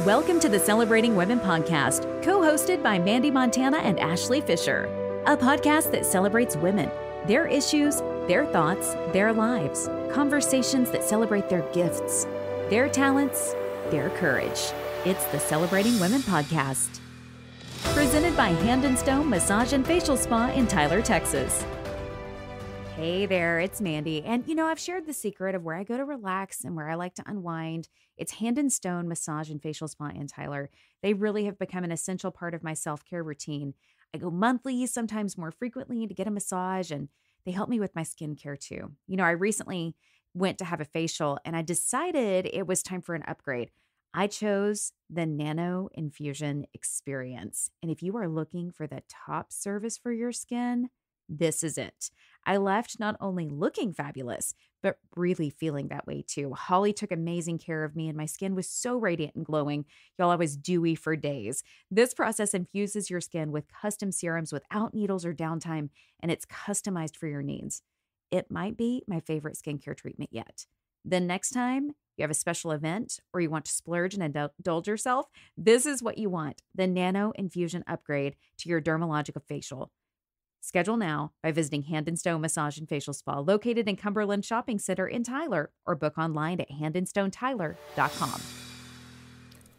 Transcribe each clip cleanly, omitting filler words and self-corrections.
Welcome to the Celebrating Women podcast, co-hosted by Mandee Montana and Ashley Fisher, a podcast that celebrates women, their issues, their thoughts, their lives, conversations that celebrate their gifts, their talents, their courage. It's the Celebrating Women podcast. Presented by Hand & Stone Massage and Facial Spa in Tyler, Texas. Hey there, it's Mandee. And I've shared the secret of where I go to relax and where I like to unwind. It's Hand & Stone Massage and Facial Spa in Tyler. They really have become an essential part of my self-care routine. I go monthly, sometimes more frequently, to get a massage, and they help me with my skincare too. I recently went to have a facial and I decided it was time for an upgrade. I chose the Nano Infusion Experience. And if you are looking for the top service for your skin, this is it. I left not only looking fabulous, but really feeling that way too. Holly took amazing care of me and my skin was so radiant and glowing. Y'all, I was dewy for days. This process infuses your skin with custom serums without needles or downtime, and it's customized for your needs. It might be my favorite skincare treatment yet. The next time you have a special event or you want to splurge and indulge yourself, this is what you want, the Nano Infusion Upgrade to your dermalogical facial. Schedule now by visiting Hand & Stone Massage and Facial Spa located in Cumberland Shopping Center in Tyler, or book online at handandstonetyler.com.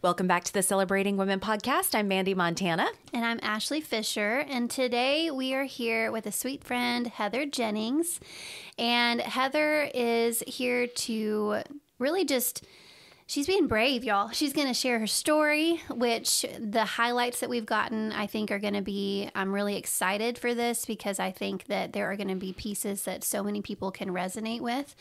Welcome back to the Celebrating Women podcast. I'm Mandee Montana. And I'm Ashley Fisher. And today we are here with a sweet friend, Heather Jennings. And Heather is here to really she's being brave, y'all. She's going to share her story, which the highlights that we've gotten, I think, are going to be, I'm really excited for this because I think that there are going to be pieces that so many people can resonate with.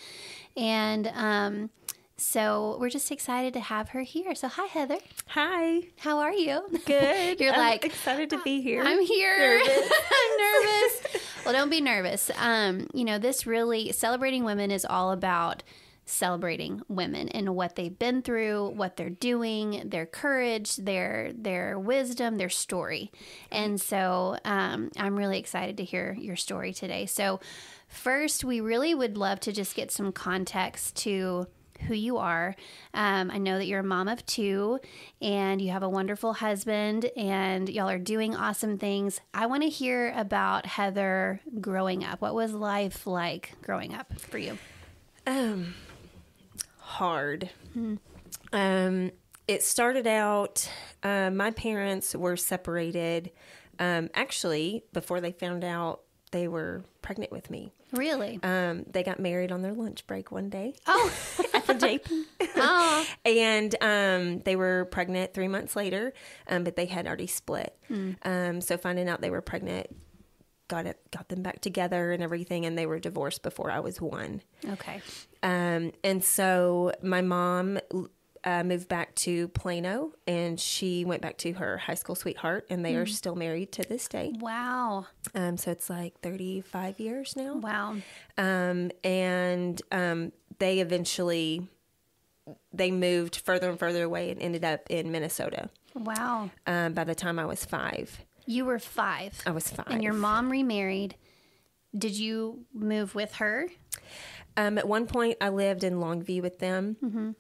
And so we're just excited to have her here. So hi, Heather. Hi. How are you? Good. You're I'm excited to be here. I'm here. Nervous. I'm nervous. Well, don't be nervous. This really, Celebrating Women is all about celebrating women and what they've been through, what they're doing, their courage, their wisdom, their story. And so I'm really excited to hear your story today. So first, we really would love to just get some context to who you are. I know that you're a mom of two and you have a wonderful husband and y'all are doing awesome things. I want to hear about Heather growing up. What was life like growing up for you? Hard. It started out, my parents were separated, actually, before they found out they were pregnant with me. Really? They got married on their lunch break one day. Oh. At the JP. Oh. And they were pregnant 3 months later, but they had already split. So finding out they were pregnant got them back together and everything, and they were divorced before I was 1. Okay. And so my mom moved back to Plano, and she went back to her high school sweetheart, and they are still married to this day. Wow. So it's like 35 years now. Wow. And they moved further and further away and ended up in Minnesota. Wow. By the time I was 5. You were 5. I was 5. And your mom remarried. Did you move with her? At one point, I lived in Longview with them. Mm-hmm.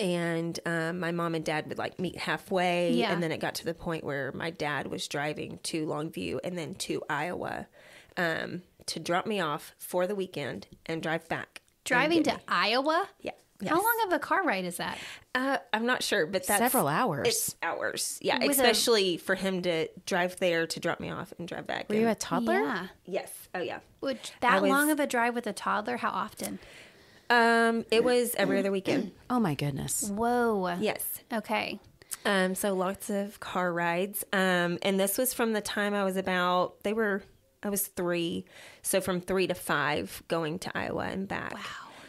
And my mom and dad would meet halfway. Yeah. And then it got to the point where my dad was driving to Longview and then to Iowa to drop me off for the weekend and drive back. Driving to Iowa? Yeah. Yes. How long of a car ride is that? I'm not sure, but that's several hours. It's hours. Yeah. Especially for him to drive there to drop me off and drive back. Were you a toddler? Yeah. Yes. Oh, yeah. Long of a drive with a toddler? How often? It was every other weekend. Oh my goodness. Whoa. Yes. Okay. So lots of car rides. And this was from the time I was I was 3. So from 3 to 5 going to Iowa and back. Wow.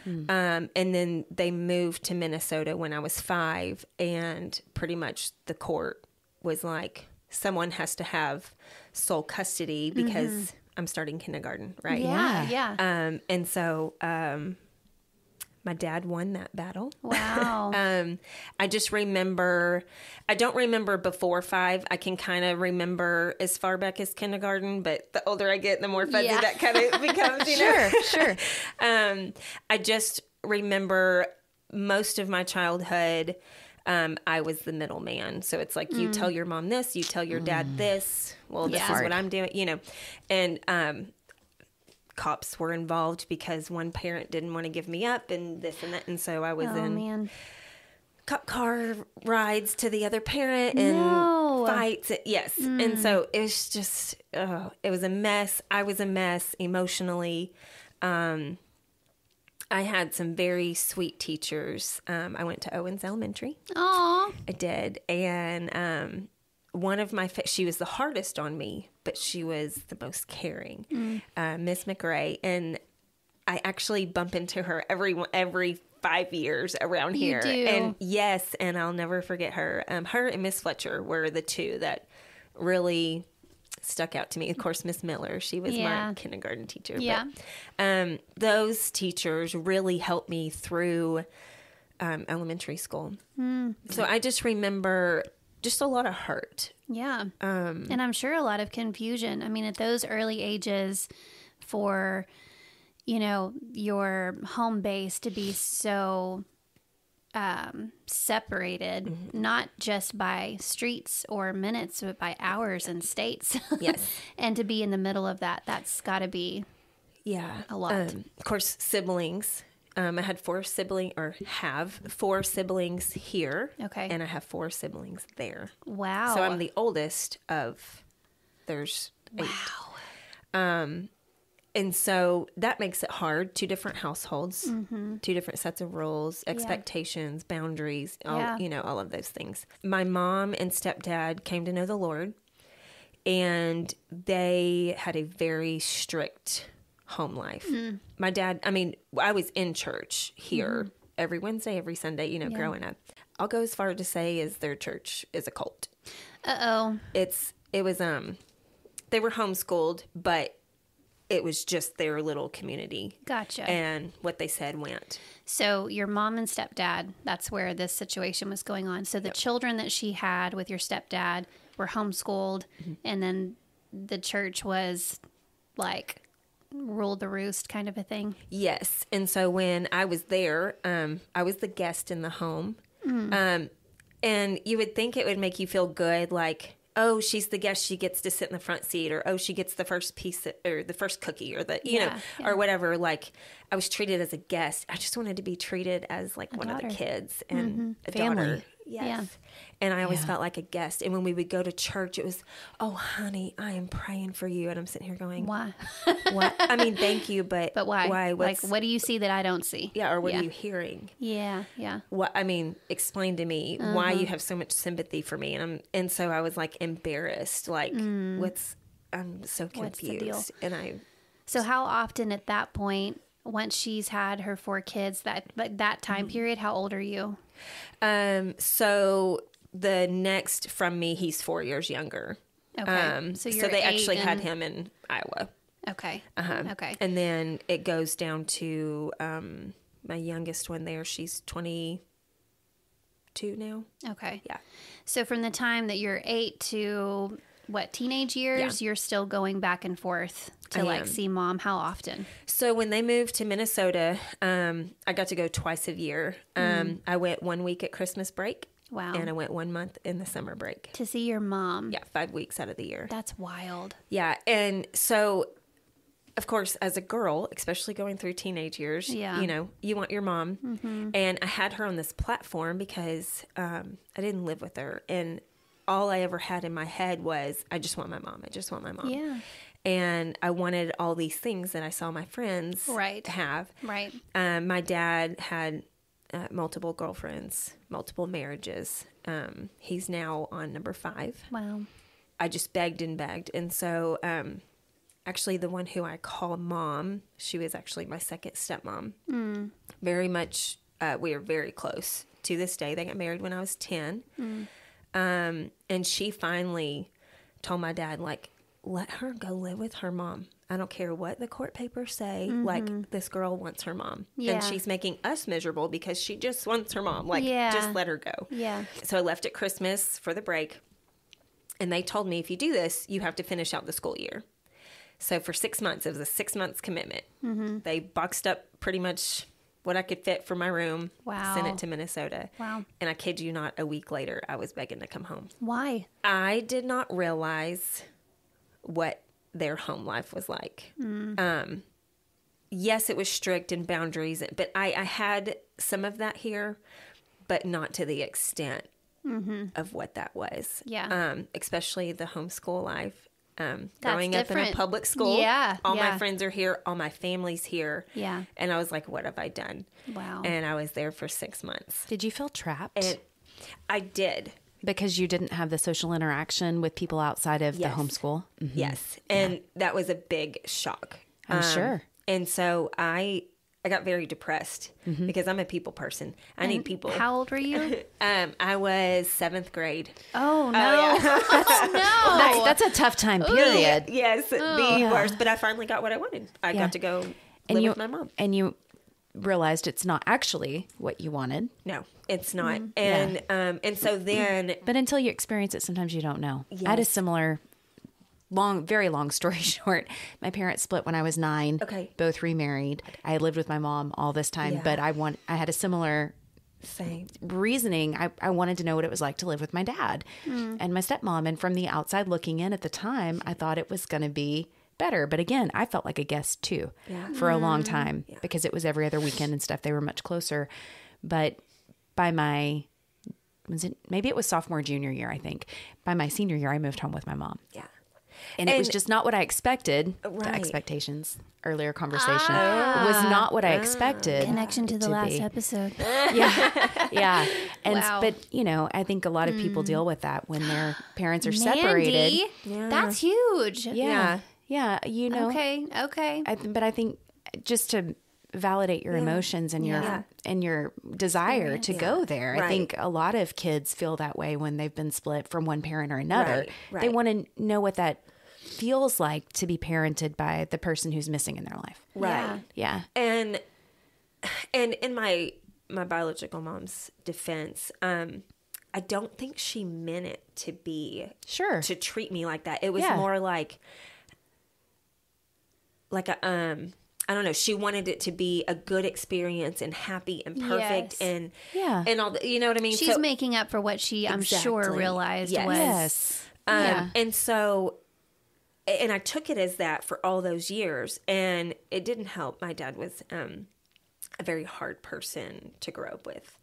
And then they moved to Minnesota when I was 5, and pretty much the court was like, someone has to have sole custody because I'm starting kindergarten, right? Yeah. And so my dad won that battle. Wow. I just remember, I don't remember before 5. I can kind of remember as far back as kindergarten, but the older I get, the more fuzzy that kind of becomes, you know? Sure. I just remember most of my childhood I was the middleman. So it's like, you tell your mom this, you tell your dad this. Well, this is what I'm doing, and cops were involved because one parent didn't want to give me up and this and that. And so I was cop car rides to the other parent and fights. Yes. And so it was just, it was a mess. I was a mess emotionally. I had some very sweet teachers. I went to Owens Elementary. Aww. I did. And one of my, she was the hardest on me, but she was the most caring, Miss McRae. And I actually bump into her every 5 years around here. You do. And yes, and I'll never forget her. Her and Miss Fletcher were the two that really stuck out to me. Of course, Miss Miller, she was my kindergarten teacher. Yeah. But, those teachers really helped me through elementary school. So I just remember just a lot of hurt. Yeah. And I'm sure a lot of confusion. I mean, at those early ages for, your home base to be so separated, not just by streets or minutes, but by hours and states. Yes. And to be in the middle of that's got to be a lot. Of course, siblings. I had have 4 siblings here. Okay. And I have 4 siblings there. Wow. So I'm the oldest of, there's 8. Wow. And so that makes it hard. 2 different households, 2 different sets of rules, expectations, boundaries, all of those things. My mom and stepdad came to know the Lord, and they had a very strict home life. My dad, I was in church here every Wednesday, every Sunday, growing up. I'll go as far to say as their church is a cult. Uh-oh. It was, they were homeschooled, but it was just their little community. Gotcha. And what they said went. So your mom and stepdad, that's where this situation was going on. So the children that she had with your stepdad were homeschooled, and then the church was like ruled the roost kind of a thing? Yes. And so when I was there, I was the guest in the home. And you would think it would make you feel good, like, oh, she's the guest, she gets to sit in the front seat, or oh, she gets the first piece or the first cookie, or the or whatever. Like, I was treated as a guest. I just wanted to be treated as like one of the kids and a Family. daughter. Yes. Yeah. And I always felt like a guest. And when we would go to church, it was, oh, honey, I am praying for you. And I'm sitting here going, Why? what? I mean, thank you, but Why? Why? Like, what do you see that I don't see? Yeah, or what are you hearing? Yeah. What, I mean, explain to me why you have so much sympathy for me. And so I was like embarrassed, like I'm so confused. What's the deal? And So how often at that point, once she's had her 4 kids, that time period, how old are you? So the next from me, he's 4 years younger. Okay. So they actually had him in Iowa. Okay. Okay. And then it goes down to my youngest one there. She's 22 now. Okay. Yeah. So from the time that you're 8 to teenage years, you're still going back and forth to see mom. How often? So when they moved to Minnesota, I got to go twice a year. I went 1 week at Christmas break. Wow. And I went 1 month in the summer break. To see your mom. Yeah, 5 weeks out of the year. That's wild. Yeah. And so, of course, as a girl, especially going through teenage years, you want your mom. And I had her on this platform because I didn't live with her. And all I ever had in my head was, I just want my mom. I just want my mom. Yeah. And I wanted all these things that I saw my friends have. Right. My dad had multiple girlfriends, multiple marriages. He's now on number 5. Wow. I just begged and begged. And so actually the one who I call mom, she was actually my second stepmom. Very much, we are very close to this day. They got married when I was 10. And she finally told my dad, like, let her go live with her mom. I don't care what the court papers say. Like, this girl wants her mom. Yeah. And she's making us miserable because she just wants her mom. Like, just let her go. Yeah. So I left at Christmas for the break. And they told me, if you do this, you have to finish out the school year. So for 6 months, it was a 6 months commitment. They boxed up pretty much what I could fit for my room. Wow. Sent it to Minnesota. Wow. And I kid you not, a week later, I was begging to come home. Why? I did not realize what their home life was like. Yes, it was strict and boundaries, but I had some of that here, but not to the extent of what that was. Yeah. Especially the homeschool life. That's Growing up in a different. public school. Yeah. All yeah. my friends are here. All my family's here. Yeah. And I was like, what have I done? Wow. And I was there for 6 months. Did you feel trapped? And I did. Because you didn't have the social interaction with people outside of Yes. the homeschool? Mm-hmm. Yes. And that was a big shock. I'm sure. And so I got very depressed because I'm a people person. I need people. How old were you? I was 7th grade. Oh, no. Oh, no. That's a tough time period. Yes, the worst. But I finally got what I wanted. I got to go live with my mom. And you realized it's not actually what you wanted. No, it's not. And so then, But until you experience it, sometimes you don't know. I had a Yes. similar very long story short. My parents split when I was 9. Okay. Both remarried. I had lived with my mom all this time, Yeah. but I had a similar same. reasoning. I wanted to know what it was like to live with my dad and my stepmom. And from the outside looking in at the time, I thought it was going to be better. But again, I felt like a guest too for a long time because it was every other weekend and stuff. They were much closer. But by maybe it was sophomore, junior year, I think. By my senior year, I moved home with my mom. Yeah. And it was just not what I expected. The Right. expectations, earlier conversation, was not what I expected. Connection to the last be. episode. Yeah. And, Wow. but, I think a lot of people deal with that when their parents are separated. Mandee, that's huge. Yeah. Yeah. Okay. But I think just to validate your emotions and your desire to go there. I Right. think a lot of kids feel that way when they've been split from one parent or another. Right. They want to know what that feels like to be parented by the person who's missing in their life. Right. Yeah. And in my biological mom's defense, I don't think she meant it to be Sure. to treat me like that. It was Yeah. more like a I don't know. She wanted it to be a good experience and happy and perfect Yes. and all the, you know what I mean? She's So- making up for what she, I'm sure, Exactly. realized Yes. was. Yes. And so, and I took it as that for all those years, and it didn't help. My dad was a very hard person to grow up with.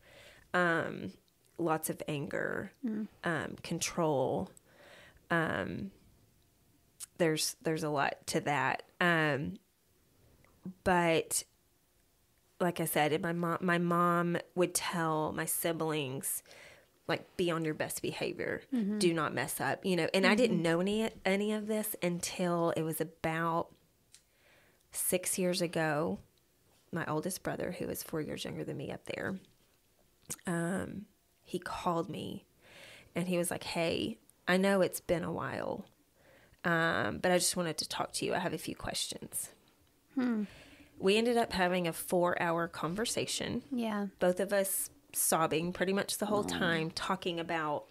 Lots of anger, control. There's a lot to that. But like I said, my mom would tell my siblings, like, be on your best behavior. Do not mess up, and I didn't know any of this until it was about 6 years ago. My oldest brother, who is 4 years younger than me up there, he called me and he was like, hey, I know it's been a while, but I just wanted to talk to you. I have a few questions. We ended up having a 4-hour conversation. Yeah. Both of us sobbing pretty much the whole time, talking about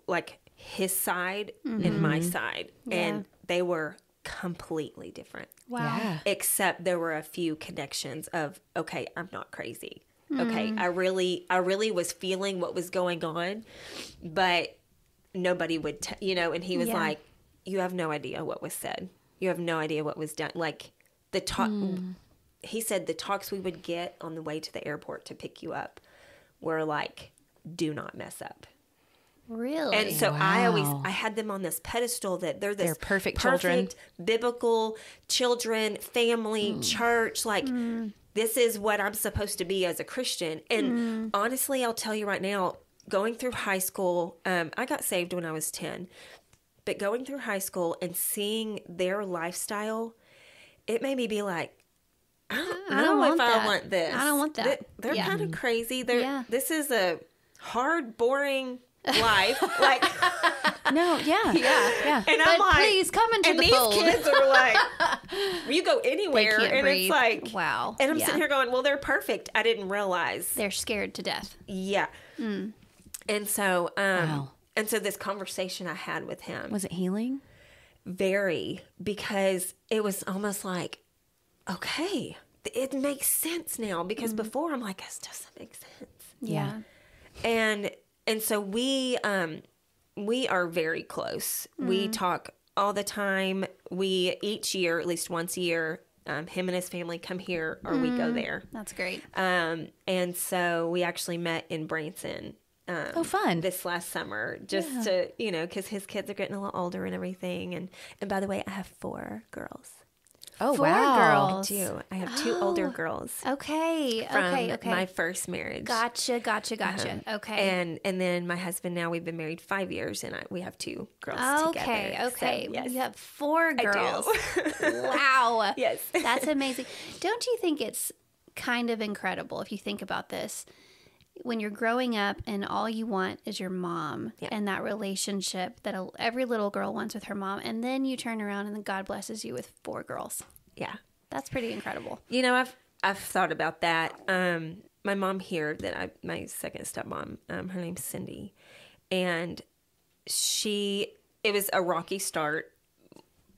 like his side and my side. And they were completely different. Wow. Yeah. Except there were a few connections of, okay, I'm not crazy. Okay, I really was feeling what was going on, but nobody would, and he was like, you have no idea what was said. You have no idea what was done. Like the talk, he said the talks we would get on the way to the airport to pick you up were like, do not mess up. Really? And so I had them on this pedestal that they're perfect children. biblical children, family, church. Like, this is what I'm supposed to be as a Christian. And honestly, I'll tell you right now, going through high school, I got saved when I was 10. But going through high school and seeing their lifestyle, it made me be like, I don't know if I want this. I don't want that. They're Yeah. kind of crazy. Yeah. This is a hard, boring life. Like, No, yeah. Yeah. and But I'm like, please come into and the these fold. kids are like, you go anywhere, They can't and breathe. it's like, Wow. And I'm Yeah. sitting here going, well, they're perfect. I didn't realize. They're scared to death. Yeah. And so, Wow. and so this conversation I had with him Was it healing? very, because it was almost like, okay, it makes sense now, because before I'm like, this doesn't make sense. Yeah. And so we are very close. We talk all the time. We each year, at least once a year, him and his family come here, or we go there. That's great. And so we actually met in Branson. Fun. This last summer, just to, because his kids are getting a little older and everything. And by the way, I have 4 girls. Oh, 4 wow. girls. I do. I have 2 older girls. Okay. From my first marriage. Gotcha. Okay. And then my husband, now we've been married 5 years, and we have 2 girls together. Okay. So, yes. You have 4 girls. I do. Wow. Yes. That's amazing. Don't you think it's kind of incredible if you think about this? When you're growing up and all you want is your mom and that relationship that every little girl wants with her mom, and then you turn around and then God blesses you with 4 girls. Yeah. That's pretty incredible. I've thought about that. My mom here, my second stepmom, her name's Cindy, and it was a rocky start,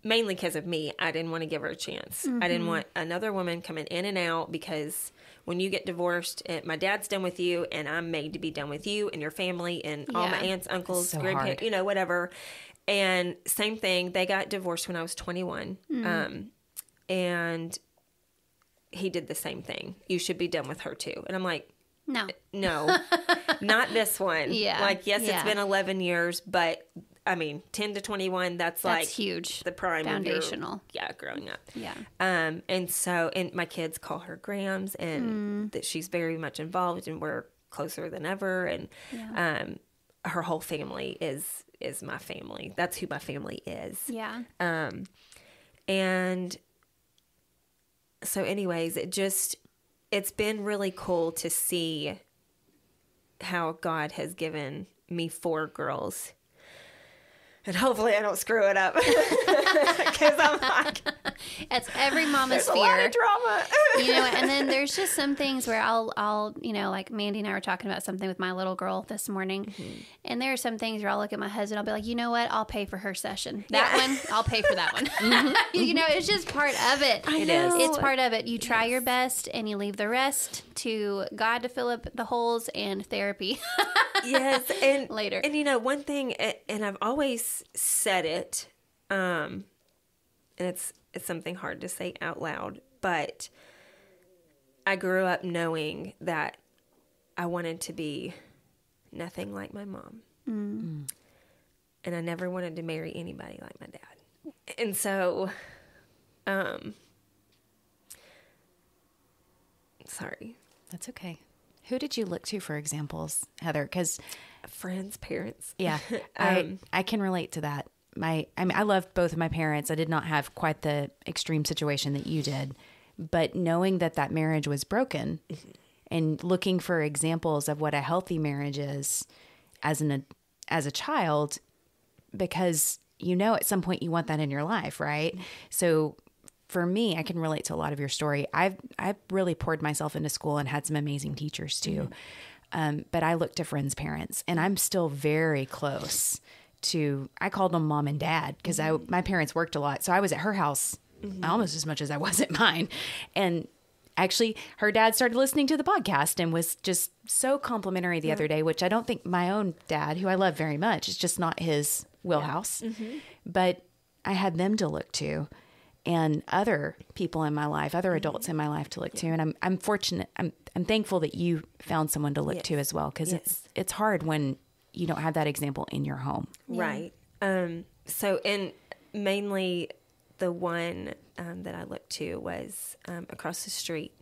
mainly because of me. I didn't want to give her a chance. I didn't want another woman coming in and out, because when you get divorced, my dad's done with you, and I'm made to be done with you and your family and all my aunts, uncles, grandparents, whatever. And same thing. They got divorced when I was 21. And he did the same thing. You should be done with her too. And I'm like, no, not this one. Yeah. It's been 11 years, but 10 to 21, that's like huge. The prime foundational. Growing up. Yeah. And my kids call her Grams, and that she's very much involved, and we're closer than ever. And her whole family is my family. That's who my family is. Yeah. And so anyways, it's been really cool to see how God has given me 4 girls. And hopefully I don't screw it up, because I'm like, it's every mama's there's fear. a lot of drama. And then there's just some things where I'll like Mandee and I were talking about something with my little girl this morning, and there are some things where I'll look at my husband, I'll be like, you know what, I'll pay for her session. That one, I'll pay for that one. It's just part of it. It is. It's part of it. You try your best, and you leave the rest to God to fill up the holes and therapy. Yes, and later. And one thing, and I've always said it, and it's something hard to say out loud, but I grew up knowing that I wanted to be nothing like my mom. And I never wanted to marry anybody like my dad. And so, sorry. That's okay. Who did you look to for examples, Heather? Because friends, parents. Yeah, I can relate to that. I love both of my parents. I did not have quite the extreme situation that you did, but knowing that marriage was broken and looking for examples of what a healthy marriage is as a child, because at some point you want that in your life, right? So for me, I can relate to a lot of your story. I've really poured myself into school and had some amazing teachers too. But I look to friends' parents, and I'm still very close to, I called them mom and dad, because my parents worked a lot. So I was at her house almost as much as I was at mine. And actually, her dad started listening to the podcast and was just so complimentary the other day, which I don't think my own dad, who I love very much, is just not his wheelhouse. But I had them to look to, and other people in my life, other adults in my life to look to. And I'm fortunate. I'm thankful that you found someone to look to as well, because it's hard when you don't have that example in your home. Right. So, and mainly the one that I looked to was across the street.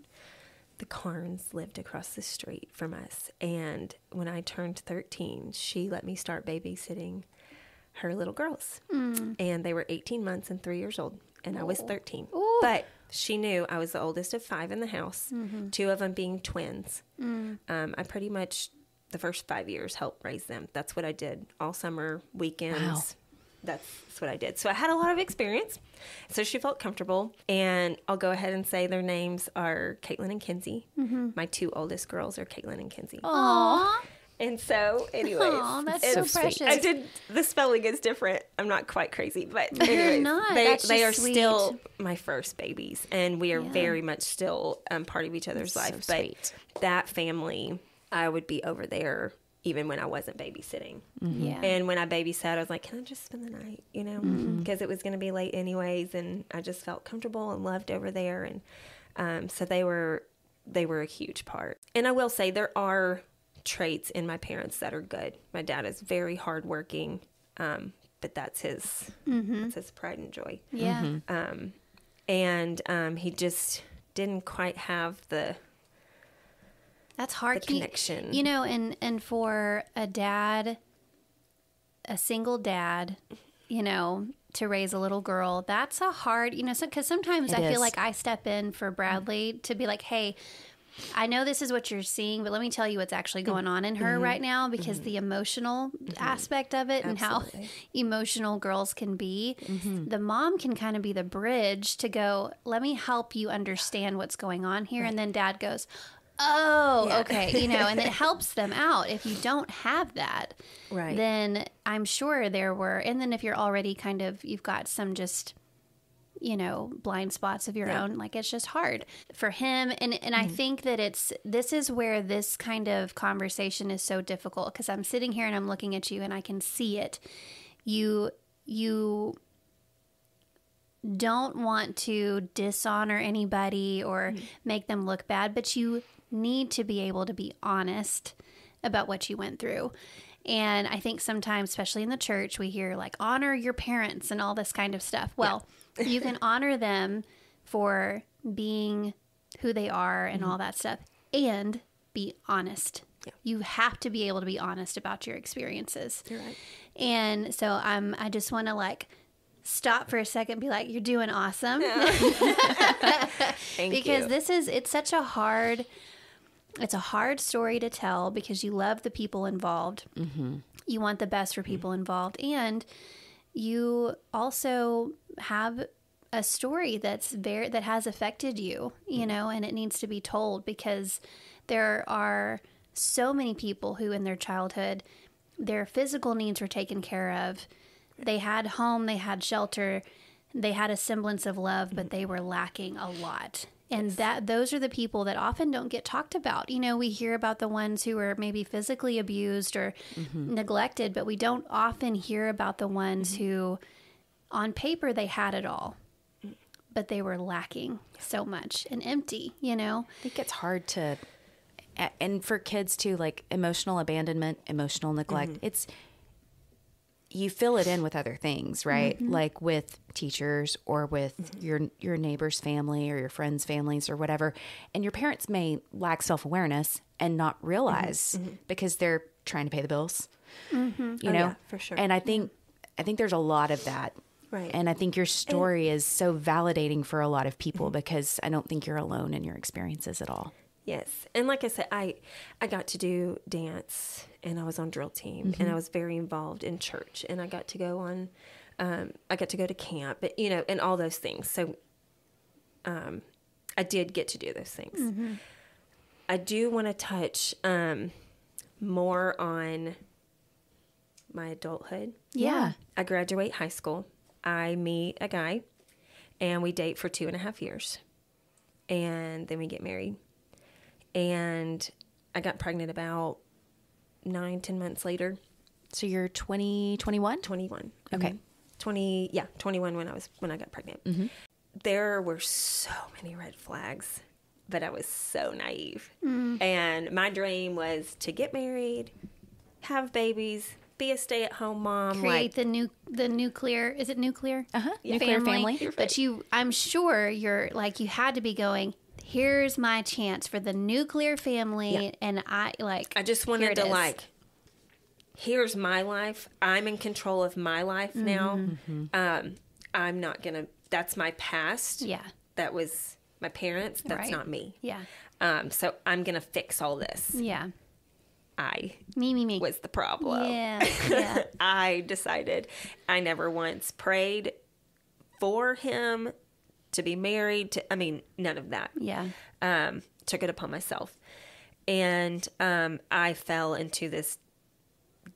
The Carnes lived across the street from us. And when I turned 13, she let me start babysitting her little girls. And they were 18 months and 3 years old. And I was 13. Ooh. But she knew I was the oldest of 5 in the house, 2 of them being twins. I pretty much, the first 5 years, helped raise them. That's what I did all summer, weekends. Wow. That's what I did. So I had a lot of experience. So she felt comfortable. And I'll go ahead and say their names are Caitlin and Kinsey. My 2 oldest girls are Caitlin and Kinsey. Aww. And so, anyways. Oh, that's so precious. I did, the spelling is different. I'm not quite crazy, but anyways, not. they are sweet. still my first babies, and we are very much still part of each other's life. So but sweet. that family, I would be over there even when I wasn't babysitting. Yeah. And when I babysat, I was like, can I just spend the night, because it was going to be late anyways, and I just felt comfortable and loved over there. And so they were a huge part. And I will say there are traits in my parents that are good. My dad is very hardworking, but that's his pride and joy. Yeah. And he just didn't quite have That's hard. the connection. And for a dad, a single dad, to raise a little girl, that's a hard, because sometimes I feel like I step in for Bradley to be like, hey, I know this is what you're seeing, but let me tell you what's actually going on in her right now, because the emotional aspect of it and how emotional girls can be. The mom can kind of be the bridge to go, let me help you understand what's going on here. And then dad goes, oh, okay. And it helps them out. If you don't have that, then I'm sure there were, and then if you're already you've got some just, blind spots of your own, like it's just hard for him. And I think that this is where this kind of conversation is so difficult, because I'm sitting here and I'm looking at you and I can see it. You don't want to dishonor anybody or make them look bad, but you need to be able to be honest about what you went through. And I think sometimes, especially in the church, we hear like, honor your parents and all this kind of stuff. Well, you can honor them for being who they are and all that stuff, and be honest. Yeah. You have to be able to be honest about your experiences. You're right. And so I just want to stop for a second and be like, you're doing awesome. Yeah. Because it's such a hard story to tell, because you love the people involved. You want the best for people involved. And you also have a story that has affected you, and it needs to be told, because there are so many people who in their childhood, their physical needs were taken care of. They had home, they had shelter, they had a semblance of love, but they were lacking a lot. And those are the people that often don't get talked about. We hear about the ones who are maybe physically abused or neglected, but we don't often hear about the ones who, on paper, they had it all, but they were lacking so much and empty, I think it's hard to, and for kids too, like emotional abandonment, emotional neglect, you fill it in with other things, right? Like with teachers or with your neighbor's family or your friends' families or whatever. And your parents may lack self-awareness and not realize because they're trying to pay the bills, Yeah, for sure. And I think there's a lot of that. Right. And I think your story is so validating for a lot of people, because I don't think you're alone in your experiences at all. Yes. And like I said, I got to do dance, and I was on drill team, and I was very involved in church, and I got to go on, I got to go to camp, but, and all those things. So I did get to do those things. I do want to touch more on my adulthood. Yeah. I graduate high school. I meet a guy, and we date for 2.5 years, and then we get married. And I got pregnant about 9-10 months later. So you're 21? 21. Okay. 21 when I got pregnant. There were so many red flags, but I was so naive. And my dream was to get married, have babies, be a stay-at-home mom, create the nuclear. Is it nuclear? Nuclear family. But I'm sure you're you had to be going, here's my chance for the nuclear family, and I just wanted to here's my life. I'm in control of my life now. I'm not gonna. That's my past. Yeah, that was my parents. That's not me. Yeah. So I'm gonna fix all this. Yeah. Me was the problem. Yeah. I decided I never once prayed for him to be married to, none of that. Yeah. Took it upon myself. And I fell into this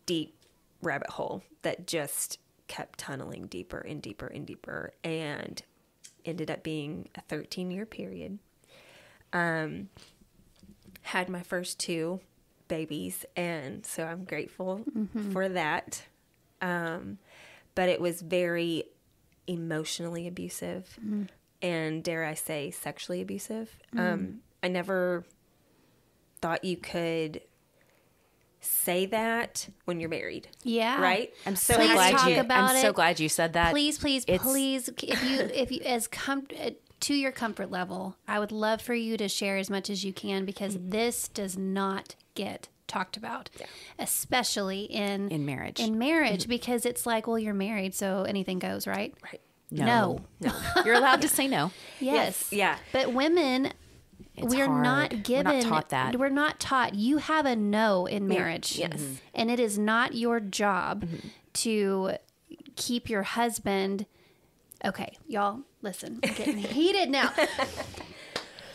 deep rabbit hole that just kept tunneling deeper and deeper and deeper, and ended up being a 13-year period. Had my first 2 babies, and so I'm grateful for that. But it was very emotionally abusive, and dare I say sexually abusive. I never thought you could say that when you're married. Yeah. Right? I'm so Please glad talk you about I'm so it. glad you said that. Please, if you to your comfort level, I would love for you to share as much as you can, because this does not get talked about, especially in marriage. In marriage, because it's like, well, you're married, so anything goes, right? Right. No. You're allowed to say no. Yes. Yeah. But women, we're hard. not given. We're not taught that. We're not taught. You have a no in marriage. Yes. And it is not your job to keep your husband. Okay, y'all, listen. I'm getting heated now.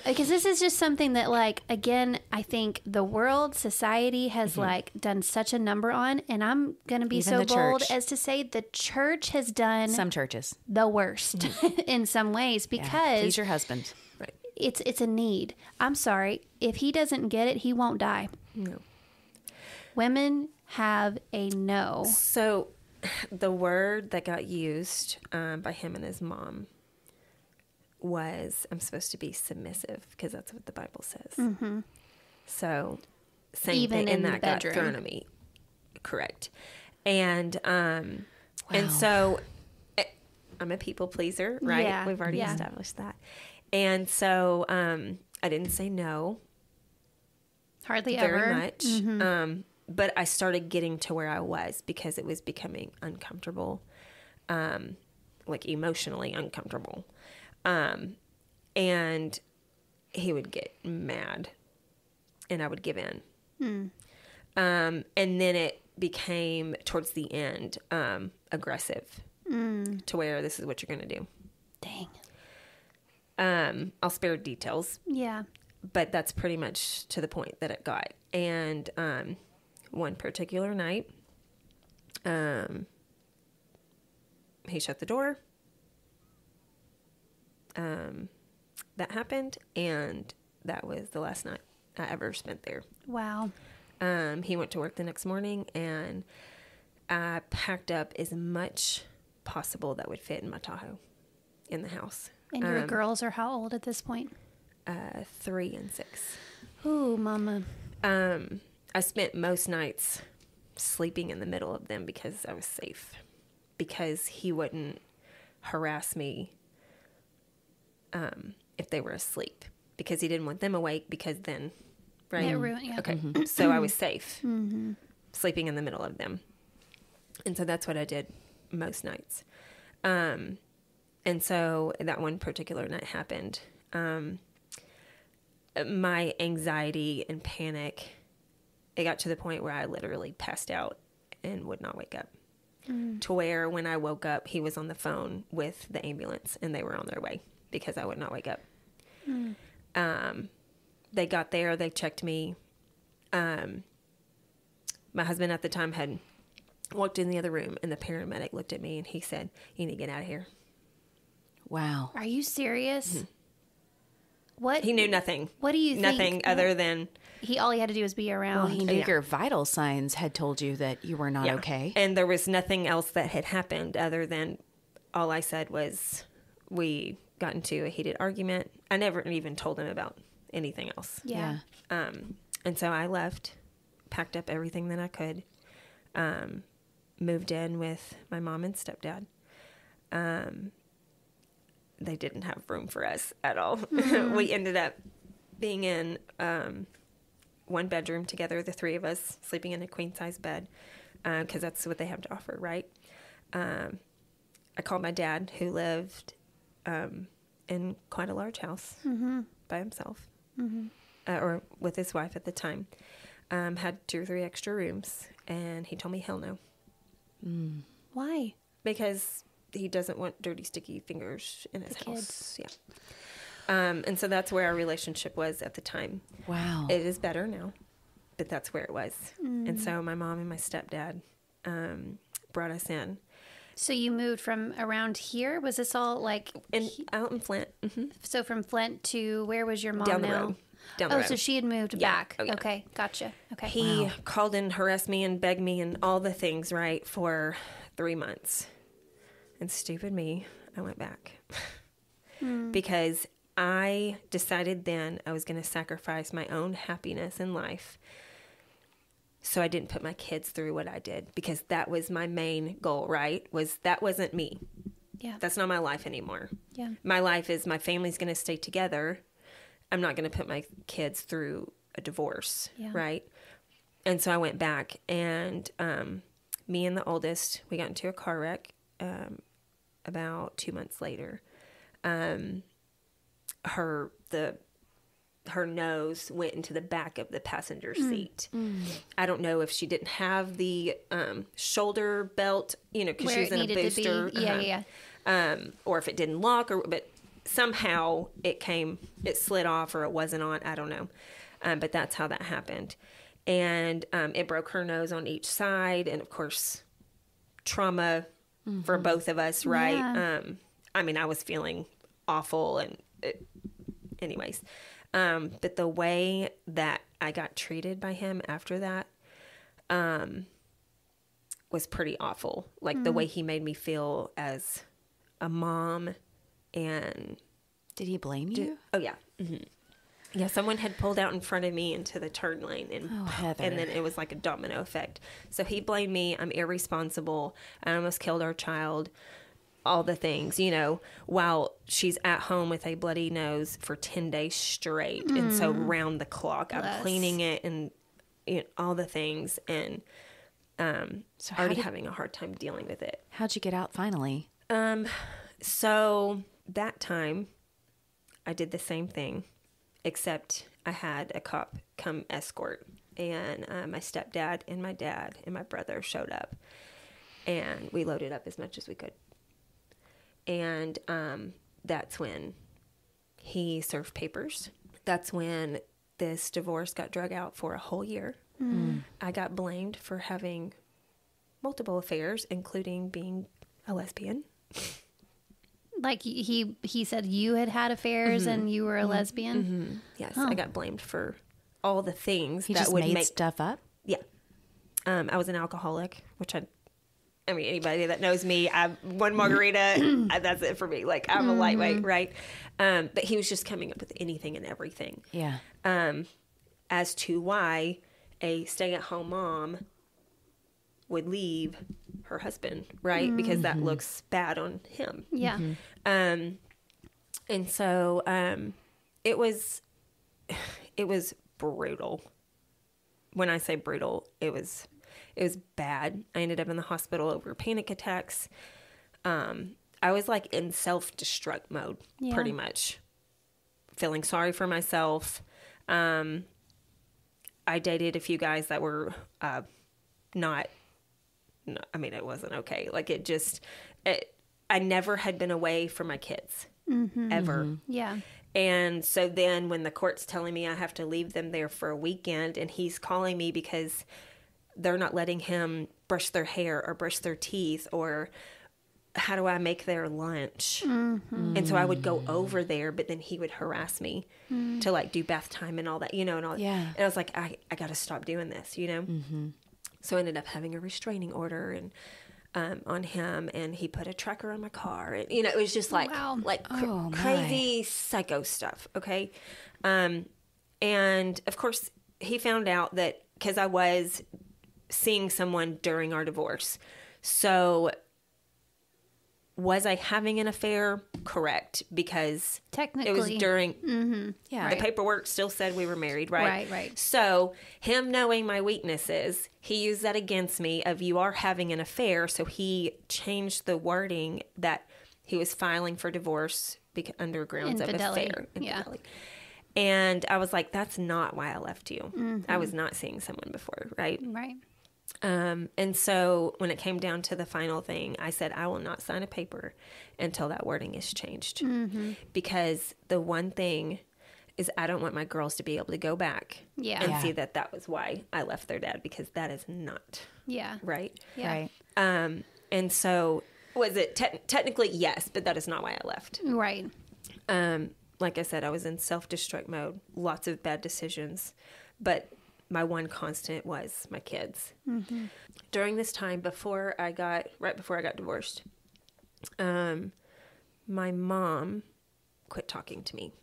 Because this is just something that, like, again, I think the world, society has, like, done such a number on. And I'm going to be Even so the bold church. as to say the church has done Some churches. the worst in some ways, Yeah. because Please your husband. Right. it's a need. I'm sorry. If he doesn't get it, he won't die. No. Women have a no. So the word that got used by him and his mom was, I'm supposed to be submissive, because that's what the Bible says. So same Even thing, in and the that got bedroom. thrown at me. Correct. And so I'm a people pleaser, right? Yeah, We've already yeah. established that. And so I didn't say no Hardly very ever. much. But I started getting to where I was because it was becoming uncomfortable, like emotionally uncomfortable. And he would get mad and I would give in. And then it became, towards the end, aggressive to where this is what you're going to do. Dang. I'll spare details, Yeah. but that's pretty much to the point that it got. And one particular night, he shut the door. That happened, and that was the last night I ever spent there. Wow. He went to work the next morning, and I packed up as much possible that would fit in my Tahoe in the house. And your girls are how old at this point? 3 and 6. Ooh, mama. I spent most nights sleeping in the middle of them because I was safe, because he wouldn't harass me if they were asleep, because he didn't want them awake, because then, right? It ruined, yeah. Okay. So I was safe sleeping in the middle of them. And so that's what I did most nights. And so that one particular night happened. My anxiety and panic, it got to the point where I literally passed out and would not wake up. To where when I woke up, he was on the phone with the ambulance and they were on their way because I would not wake up. They got there, they checked me. My husband at the time had walked in the other room, and the paramedic looked at me and he said, "You need to get out of here." Wow. Are you serious? What? He knew nothing. What do you think? Nothing other than... All he had to do was be around. Well, he knew Yeah. your vital signs had told you that you were not Yeah. okay. And there was nothing else that had happened other than all I said was we got into a heated argument. I never even told him about anything else. Yeah. And so I left, packed up everything that I could, moved in with my mom and stepdad. They didn't have room for us at all. We ended up being in one bedroom together, the 3 of us, sleeping in a queen-size bed, because that's what they have to offer, right? I called my dad, who lived in quite a large house by himself, or with his wife at the time. Had 2 or 3 extra rooms, and he told me hell no. Why? Because he doesn't want dirty, sticky fingers in his The house. Yeah. And so that's where our relationship was at the time. Wow. It is better now, but that's where it was. And so my mom and my stepdad brought us in. So you moved from around here? Was this all like Out in Flint? Mm-hmm. So from Flint to where was your mom Down the now? road. Down the road. So she had moved Yeah. back. Oh, yeah. Okay, gotcha. Okay. He called and harassed me and begged me and all the things, right, for 3 months. And stupid me, I went back. Because I decided then I was going to sacrifice my own happiness in life. So I didn't put my kids through what I did, because that was my main goal, right? That wasn't me. Yeah. That's not my life anymore. Yeah. My life is my family's going to stay together. I'm not going to put my kids through a divorce, right? And so I went back, and me and the oldest, we got into a car wreck about 2 months later. Her nose went into the back of the passenger seat. I don't know if she didn't have the shoulder belt, because she was in a booster. Or if it didn't lock, but somehow it slid off, or it wasn't on. I don't know. But that's how that happened. And it broke her nose on each side. And of course, trauma for both of us, right? Yeah. I was feeling awful. And anyways. But the way that I got treated by him after that was pretty awful. Like the way he made me feel as a mom. And did he blame you? Oh, yeah. Mm-hmm. Yeah, someone had pulled out in front of me into the turn lane, and then it was like a domino effect. So he blamed me. I'm irresponsible. I almost killed our child. All the things, while she's at home with a bloody nose for 10 days straight. And so round the clock, I'm cleaning it and all the things, and so already having a hard time dealing with it. How'd you get out finally? So that time I did the same thing, except I had a cop come escort, and my stepdad and my dad and my brother showed up, and we loaded up as much as we could. And that's when he served papers. That's when this divorce got drug out for a whole year. I got blamed for having multiple affairs, including being a lesbian. Like he said you had affairs and you were a lesbian? Yes, I got blamed for all the things He that just would made make stuff up? Yeah. I was an alcoholic, which anybody that knows me, one margarita, that's it for me. Like, I'm a lightweight, right? But he was just coming up with anything and everything. Yeah. As to why a stay-at-home mom would leave her husband, right? Because that looks bad on him. Yeah. And so it was brutal. When I say brutal, it was bad. I ended up in the hospital over panic attacks. I was like in self-destruct mode, pretty much. Feeling sorry for myself. I dated a few guys that were it wasn't okay. Like I never had been away from my kids, ever. Yeah. And so then when the court's telling me I have to leave them there for a weekend, and he's calling me because they're not letting him brush their hair or brush their teeth, or how do I make their lunch? And so I would go over there, but then he would harass me to like do bath time and all that, and all. Yeah. And I was like, I got to stop doing this, So I ended up having a restraining order and on him, and he put a tracker on my car, and it was just like crazy psycho stuff. Okay. And of course he found out that because I was seeing someone during our divorce. So was I having an affair? Correct. Because technically it was during, the paperwork still said we were married, right? Right. So him knowing my weaknesses, he used that against me of you are having an affair. So he changed the wording that he was filing for divorce under grounds of affair. Infidelity. And I was like, that's not why I left you. I was not seeing someone before, right? Right. And so when it came down to the final thing, I said, I will not sign a paper until that wording is changed. Because the one thing is I don't want my girls to be able to go back and see that that was why I left their dad, because that is not right. Yeah. Right. And so was it technically yes, but that is not why I left. Right. Like I said, I was in self-destruct mode, lots of bad decisions, but my one constant was my kids. During this time right before I got divorced, my mom quit talking to me,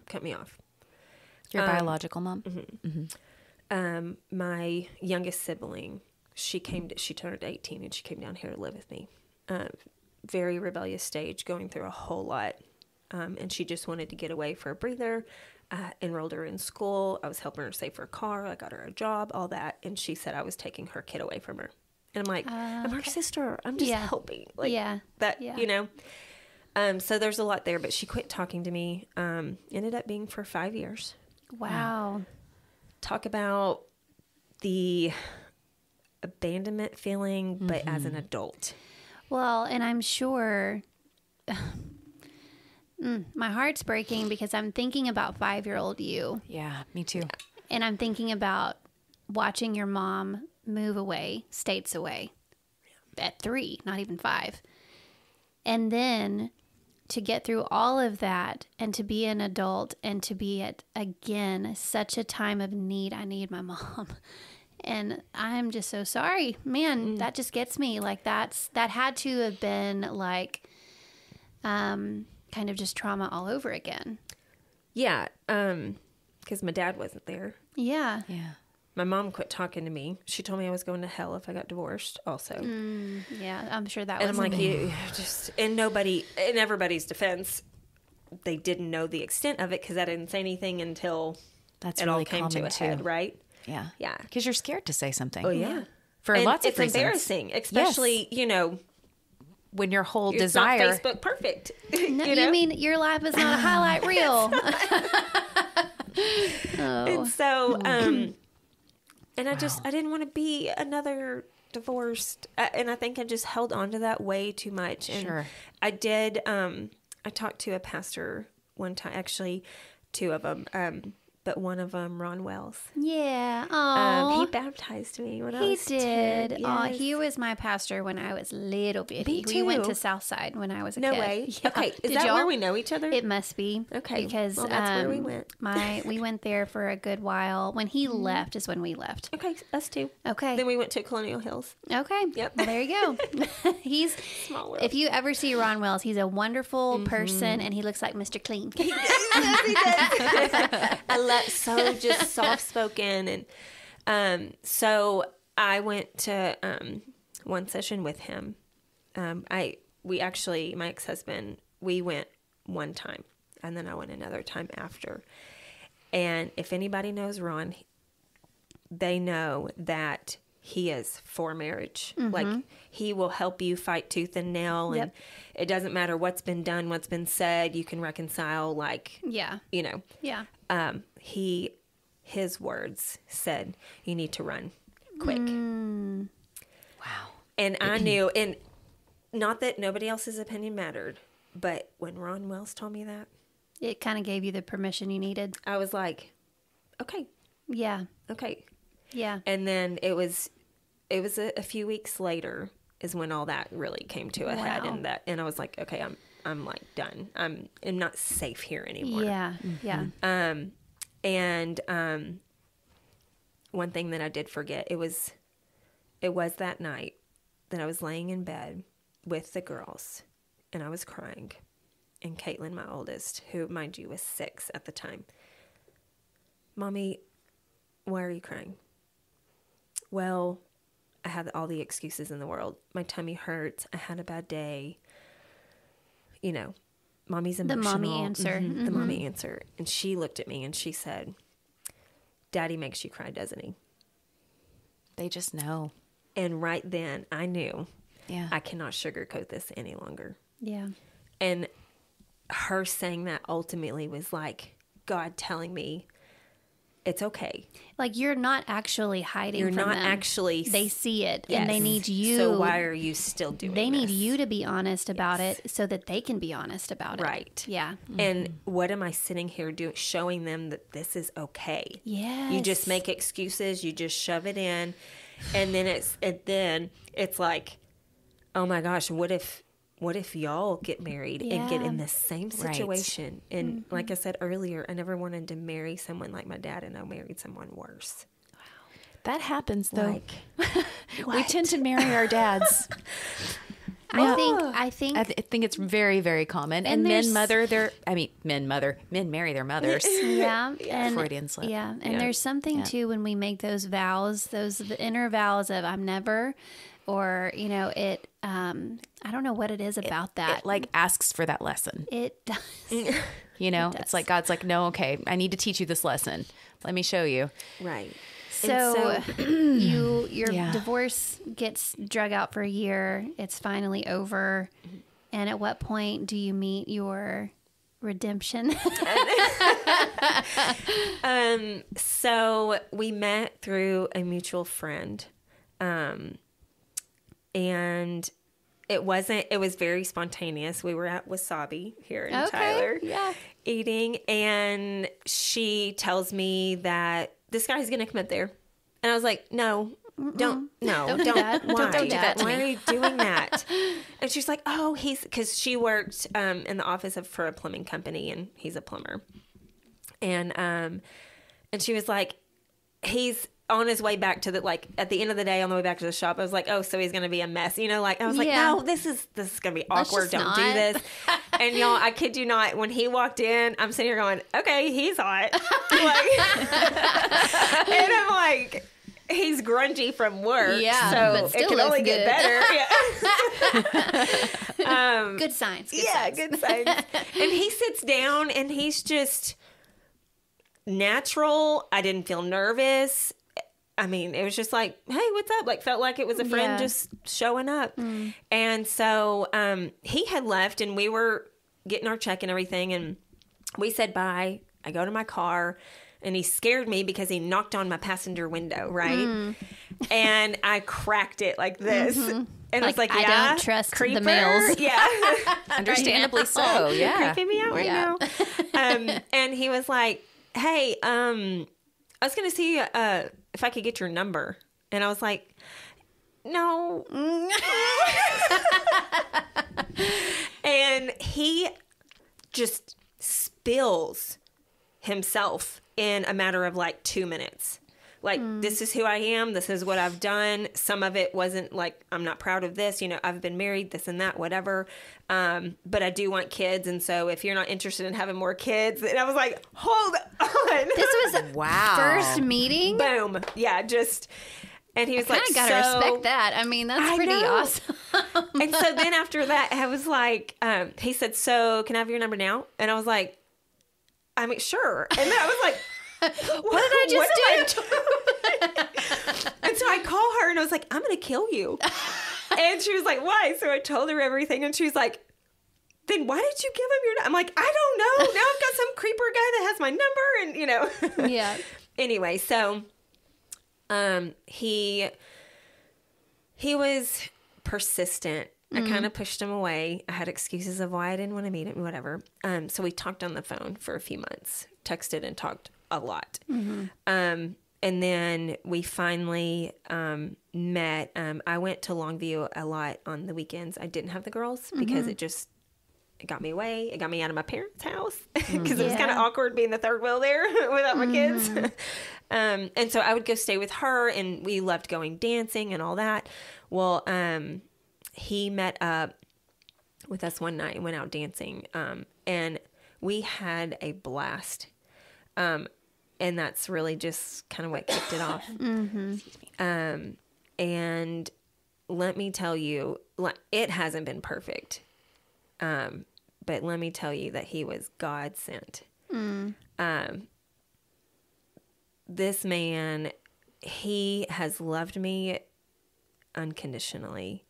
cut me off. Your biological mom? My youngest sibling, she turned 18 and she came down here to live with me. Very rebellious stage, going through a whole lot. And she just wanted to get away for a breather. Enrolled her in school. I was helping her save for a car. I got her a job, all that. And she said I was taking her kid away from her. And I'm like, I'm her sister. I'm just helping. Like that, you know? So there's a lot there, but she quit talking to me. Ended up being for 5 years. Wow. Talk about the abandonment feeling, but as an adult. Well, and I'm sure my heart's breaking because I'm thinking about 5-year-old you. Yeah, me too. And I'm thinking about watching your mom move away, states away at 3, not even 5. And then to get through all of that and to be an adult and to be at, again, such a time of need. I need my mom. And I'm just so sorry. Man, that just gets me. Like that had to have been like kind of just trauma all over again. Yeah, because my dad wasn't there. Yeah. Yeah. My mom quit talking to me. She told me I was going to hell if I got divorced also. Yeah, I'm sure that And was I'm like, you just, and nobody, in everybody's defense, they didn't know the extent of it because I didn't say anything until That's it really all came to a head, right? Yeah. Yeah. Because you're scared to say something. Oh, yeah. For And lots of it's reasons. embarrassing, especially, you know, When your whole it's desire. not Facebook perfect. No, you know? you mean your life is not a highlight reel? And so, and I didn't want to be another divorced. And I think I just held on to that way too much. And Sure. I did, I talked to a pastor one time, actually 2 of them, but one of them, Ron Wells. Yeah. Oh, he baptized me when I he was did. 10. Oh, Yes. he was my pastor when I was little bitty. Me We went too. to Southside when I was a No kid. way. Yeah. Okay. Is Did that y'all? where we know each other? It must be. Okay. Because Well, that's where we went. we went there for a good while. When he left is when we left. Okay. Us too. Okay. Then we went to Colonial Hills. Okay. Yep. Well, there you go. He's Small world. if you ever see Ron Wells, he's a wonderful person, and he looks like Mr. Clean. I love so just soft spoken, and so I went to one session with him. We actually, my ex-husband, we went one time, and then I went another time after. And if anybody knows Ron, they know that he is for marriage. Like, he will help you fight tooth and nail, and it doesn't matter what's been done, what's been said, you can reconcile, like, Yeah. you know. Yeah. His words said, you need to run quick. Wow. And I knew, and not that nobody else's opinion mattered, but when Ron Wells told me that, It kind of gave you the permission you needed. I was like, okay. Yeah. Yeah. And then it was a few weeks later is when all that really came to a head, Wow. and I was like, okay, I'm like done. I'm not safe here anymore. Yeah. Yeah. And one thing that I did forget, it was that night that I was laying in bed with the girls, and I was crying, and Caitlin, my oldest, who, mind you, was 6 at the time, Mommy, why are you crying? Well, I had all the excuses in the world. My tummy hurts. I had a bad day. You know, Mommy's emotional. The mommy answer. The mommy answer. And she looked at me and she said, Daddy makes you cry, doesn't he? They just know. And right then I knew Yeah. I cannot sugarcoat this any longer. Yeah. And her saying that ultimately was like God telling me, it's okay. Like, you're not actually hiding from them. You're not actually... They see it, Yes. and they need you. So why are you still doing They need this? you to be honest about it so that they can be honest about it. Right. Yeah. And what am I sitting here doing? Showing them that this is okay. Yes. You just make excuses. You just shove it in. And then it's like, oh my gosh, what if y'all get married and get in the same situation? Right. And like I said earlier, I never wanted to marry someone like my dad, and I married someone worse. Wow. That happens, though. Like, we tend to marry our dads. I think it's very, very common. And men marry their mothers. Yeah. And Freudian slip. Yeah. And there's something too when we make those vows, the inner vows of I'm never, or, it, I don't know what it is about that. It like asks for that lesson. It does. It's like God's like, no, okay, I need to teach you this lesson. Let me show you. Right. So your divorce gets drug out for a year. It's finally over. And at what point do you meet your redemption? So we met through a mutual friend. And it was very spontaneous. We were at Wasabi here in Tyler eating, and she tells me that this guy's going to come up there. And I was like, no, don't do that. Why? Don't do that to Why me. are you doing that? And she's like, oh, because she worked in the office for a plumbing company, and he's a plumber. And she was like, he's on his way back to at the end of the day, on the way back to the shop, I was like, oh, so he's going to be a mess. I was like, no, this is going to be awkward. Don't do this. And y'all, I kid you not, when he walked in, I'm sitting here going, okay, he's hot. And I'm like, he's grungy from work. Yeah, so but still it can looks only get better. Yeah. Good signs. Good signs. And he sits down, and he's just natural. I didn't feel nervous. I mean, it was just like, hey, what's up? Like, felt like it was a friend just showing up. And so he had left, and we were getting our check and everything, and we said bye. I go to my car, and he scared me because he knocked on my passenger window, right? And I cracked it like this. And I was like, I don't trust creeper. the males. Yeah. Understandably so, yeah. Creeping me out right now. And he was like, hey, I was going to see if I could get your number. And I was like, no. And he just spills himself in a matter of 2 minutes. This is who I am. This is what I've done. Some of it wasn't I'm not proud of this. I've been married, this and that, whatever. But I do want kids. And so if you're not interested in having more kids, and I was like, hold on. This was first meeting? Boom. Yeah, and he was like, I gotta respect that. I mean, that's pretty awesome. And so then after that, I was like, he said, so can I have your number now? And I was like, I mean, sure. And then I was like, what did I just do? And so I call her, and I was like, I'm going to kill you. And she was like, why? So I told her everything, and she was like, then why did you give him your number? I'm like, I don't know. Now I've got some creeper guy that has my number, and Yeah. Anyway, so he was persistent. I kind of pushed him away. I had excuses of why I didn't want to meet him, whatever. So we talked on the phone for a few months, texted and talked a lot. And then we finally met. I went to Longview a lot on the weekends. I didn't have the girls because it got me away. It got me out of my parents' house because it was kind of awkward being the third wheel there without my kids. And so I would go stay with her, and we loved going dancing and all that. Well, he met up with us one night and went out dancing. And we had a blast. And that's really just kind of what kicked it off. And let me tell you, it hasn't been perfect. But let me tell you that he was God sent. This man, he has loved me unconditionally.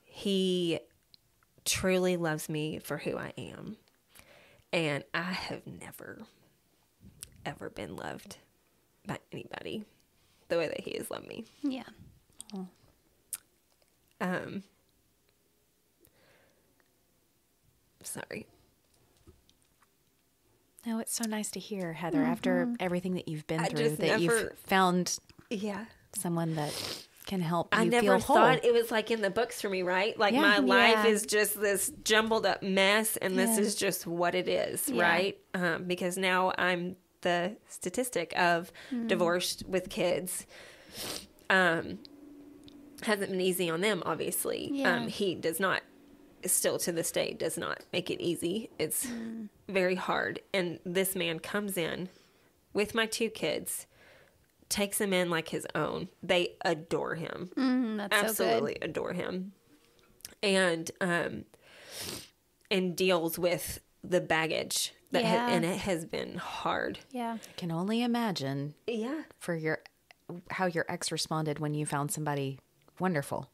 He truly loves me for who I am. And I have never, ever been loved by anybody the way that he has loved me. Yeah. Sorry. No, it's so nice to hear, Heather, after everything that you've been through, just that you've found someone that can help you I never feel whole. thought it was like in the books for me, right? Like my life is just this jumbled up mess, and this is just what it is, right? Because now I'm the statistic of divorced with kids. Hasn't been easy on them, obviously. He does not, still to this day, does not make it easy. It's very hard. And this man comes in with my 2 kids, takes them in like his own. They adore him. That's absolutely so good. Adore him. And deals with the baggage that and it has been hard. Yeah. I can only imagine for how your ex responded when you found somebody wonderful.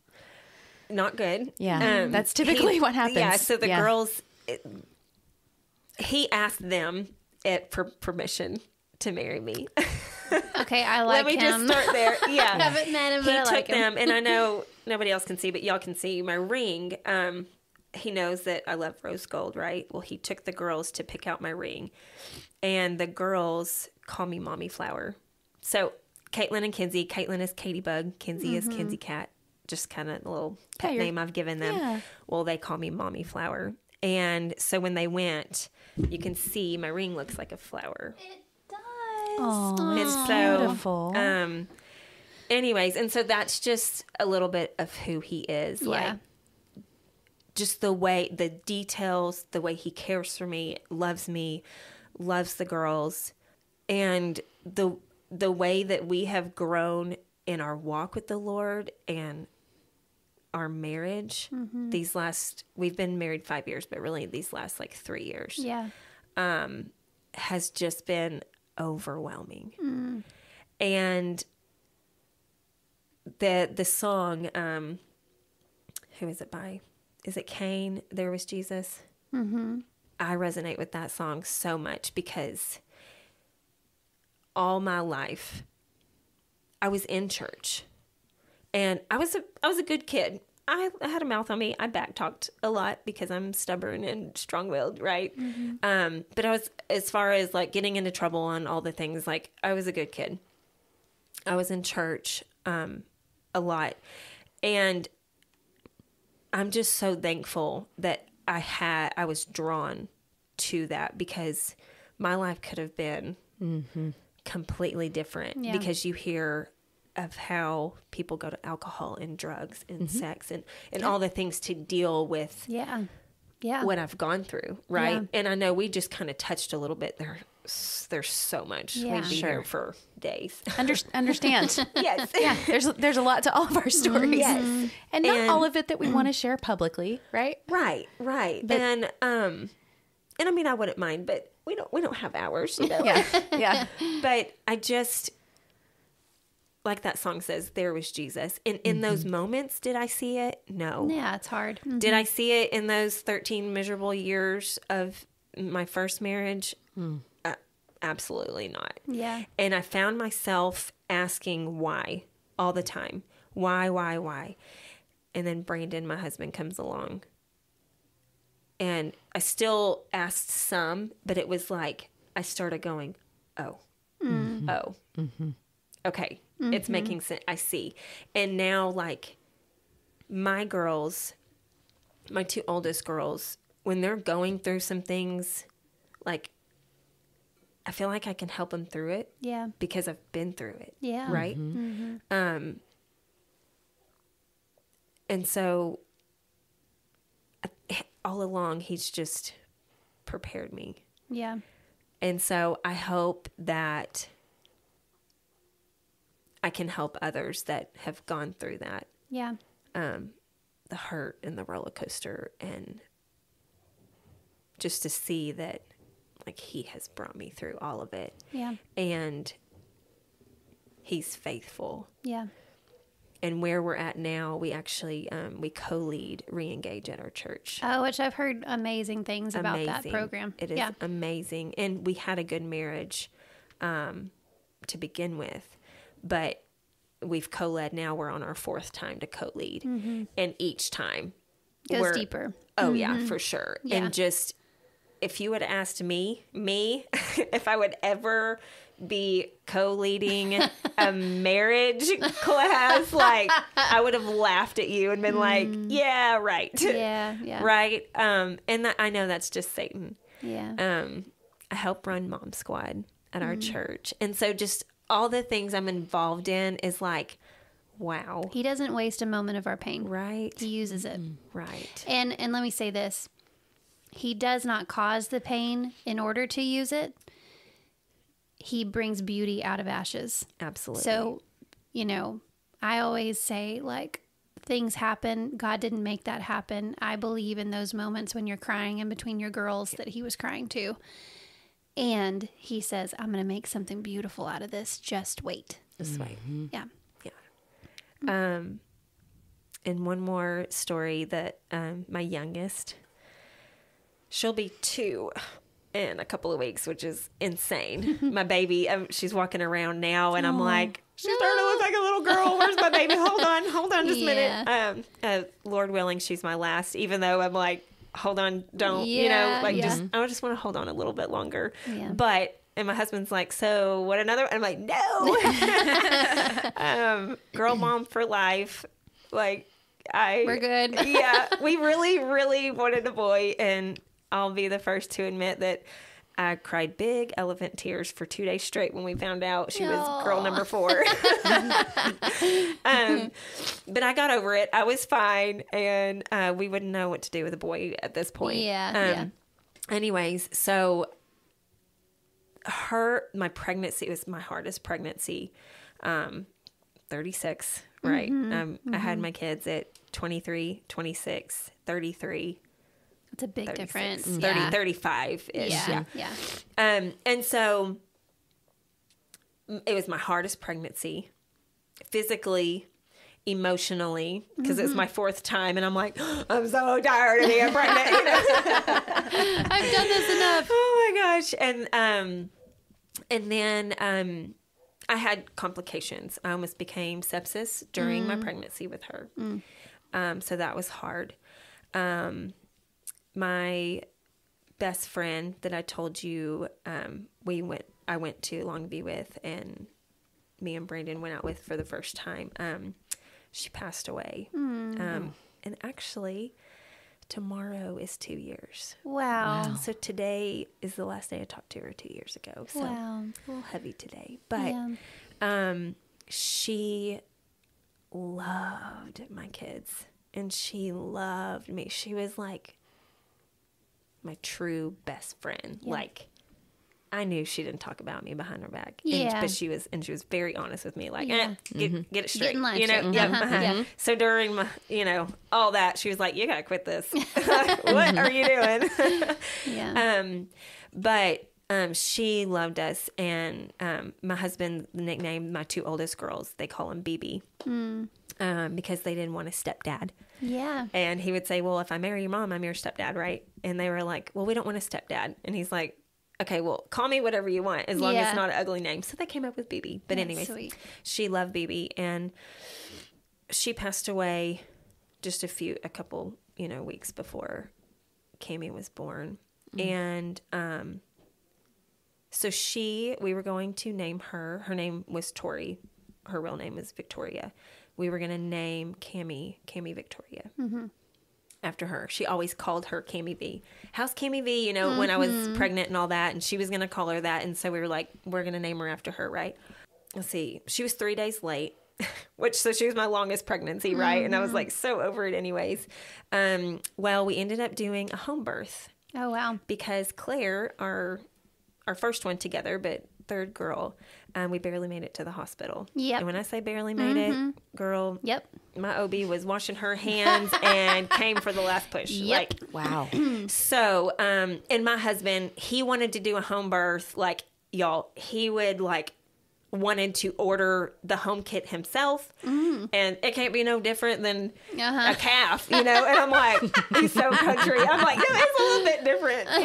Not good. Yeah. That's typically what happens. Yeah. So the girls, he asked them for permission to marry me. Okay, I like him. Let me just start there. Yeah. I haven't met him, but I like him. He took them, and I know nobody else can see, but y'all can see my ring. He knows that I love rose gold, right? Well, he took the girls to pick out my ring, and the girls call me Mommy Flower. So Caitlin and Kinsey. Caitlin is Katie Bug. Kinsey is Kinsey Cat. Just kind of a little pet name I've given them. Yeah. Well, they call me Mommy Flower. And so when they went, you can see my ring looks like a flower. It does. Oh, it's so beautiful. Anyways, and so that's just a little bit of who he is. Yeah. Like, just the way, the details, the way he cares for me, loves the girls, and the way that we have grown in our walk with the Lord and our marriage. We've been married 5 years, but really these last like 3 years, has just been overwhelming. And the song, who is it by? Is it Cain? There Was Jesus. I resonate with that song so much because all my life I was in church, and I was a good kid. I had a mouth on me. I backtalked a lot because I'm stubborn and strong-willed, right? But I was, as far as like getting into trouble on all the things, like I was a good kid. I was in church a lot, and I'm just so thankful that I was drawn to that, because my life could have been completely different, because you hear of how people go to alcohol and drugs and sex and all the things to deal with what I've gone through, right? And I know we just kind of touched a little bit there. There's so much. We'd be here for days. Understand. Yes. Yeah. There's a lot to all of our stories. Yes. And not all of it that we want to share publicly, right? Right. But, and I mean, I wouldn't mind, but we don't have hours, you know. Yeah. But I just, like that song says, there was Jesus. And in those moments, did I see it? No. Yeah, it's hard. Did I see it in those 13 miserable years of my first marriage? Absolutely not. Yeah. And I found myself asking why all the time. Why? And then Brandon, my husband, comes along. And I still asked some, but it was like I started going, okay, it's making sense. I see. And now, like, my girls, my 2 oldest girls, when they're going through some things, like, I feel like I can help them through it. Yeah. Because I've been through it. Yeah. Right? And so all along, he's just prepared me. Yeah. And so I hope that I can help others that have gone through that. Yeah. The hurt and the roller coaster, and just to see that, like, he has brought me through all of it. Yeah. And he's faithful. Yeah. And where we're at now, we actually, we co-lead Re-Engage at our church. Oh, which I've heard amazing things about that program. It is amazing. And we had a good marriage to begin with, but we've co-led now. We're on our 4th time to co-lead. And each time goes deeper. Oh yeah, for sure. Yeah. And just, if you would have asked me, if I would ever be co-leading a marriage class, like, I would have laughed at you and been like, yeah, right. Yeah. Right. And I know that's just Satan. Yeah. I help run Mom Squad at our church. And so just all the things I'm involved in is like, wow. He doesn't waste a moment of our pain. Right. He uses it. Right. And let me say this. He does not cause the pain in order to use it. He brings beauty out of ashes. Absolutely. So, I always say, like, things happen. God didn't make that happen. I believe in those moments when you're crying in between your girls that he was crying too. And he says, I'm going to make something beautiful out of this. Just wait. Just wait. Yeah. And one more story that my youngest, she'll be 2 in a couple of weeks, which is insane. My baby, she's walking around now, and I'm like, she's starting to look like a little girl. Where's my baby? Hold on just a minute. Lord willing, she's my last, even though I'm like, hold on, don't, I just want to hold on a little bit longer. Yeah. But, and my husband's like, so what another? I'm like, no. Girl mom for life. Like, we're good. Yeah, we really, really wanted a boy, and I'll be the first to admit that I cried big elephant tears for 2 days straight when we found out she was girl number 4. But I got over it. I was fine, and we wouldn't know what to do with a boy at this point. Yeah. Anyways, so my pregnancy was my hardest pregnancy. 36, right? I had my kids at 23, 26, 33. It's a big 36, difference. 30, 35-ish. Yeah. And so it was my hardest pregnancy, physically, emotionally, because it's my 4th time, and I'm like, I'm so tired of being pregnant. I've done this enough. Oh my gosh. And then I had complications. I almost became sepsis during my pregnancy with her. So that was hard. My best friend that I told you, I went to Longview with, and me and Brandon went out with for the first time. She passed away. And actually, tomorrow is 2 years. Wow. So today is the last day I talked to her 2 years ago. So wow. A little heavy today. But she loved my kids, and she loved me. She was like my true best friend. Yeah. Like, I knew she didn't talk about me behind her back. Yeah. But she was very honest with me. Like, Yeah. get it straight. Getting lunch. Yeah. So during my, all that, she was like, you got to quit this. What are you doing? Yeah. But she loved us. And my husband nicknamed my 2 oldest girls, they call him BB. Because they didn't want a stepdad. Yeah. And he would say, well, if I marry your mom, I'm your stepdad, right? And they were like, well, we don't want a stepdad. And he's like, okay, well, call me whatever you want, as long as it's not an ugly name. So they came up with BB. But anyways, sweet. She loved BB, and she passed away just a couple, weeks before Cammie was born. And so we were going to name her. Her name was Tori. Her real name is Victoria. We were going to name Cammie Victoria. After her. She always called her Cammie V. How's Cammie V? When I was pregnant and all that, and she was going to call her that. And so we were like, we're going to name her after her, right? Let's see. She was 3 days late, so she was my longest pregnancy, right? And I was like so over it anyways. Well, we ended up doing a home birth. Oh, wow. Because Claire, our first one together, but third girl, we barely made it to the hospital. Yep. And when I say barely made it, girl, Yep. my OB was washing her hands and came for the last push. Yep. Wow. So, and my husband, he wanted to do a home birth. Like, y'all, he would wanted to order the home kit himself, and it can't be no different than a calf, and I'm like, he's so country. I'm like, no, it's a little bit different, A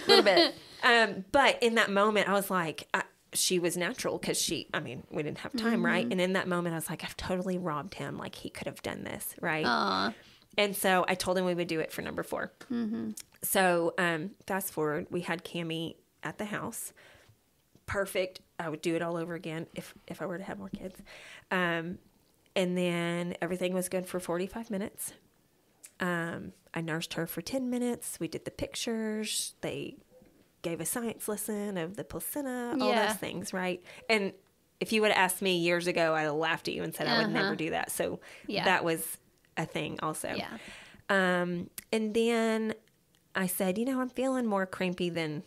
little bit. But in that moment, I was like, she was natural because we didn't have time, right? And in that moment, I was like, I've totally robbed him. Like, he could have done this, right? Aw. And so I told him we would do it for number 4. So fast forward, we had Cammie at the house. Perfect. I would do it all over again if I were to have more kids. And then everything was good for 45 minutes. I nursed her for 10 minutes. We did the pictures. They gave a science lesson of the placenta, all those things, right? And if you would have asked me years ago, I'd have laughed at you and said I would never do that. So that was a thing also. Yeah. And then I said, I'm feeling more crampy than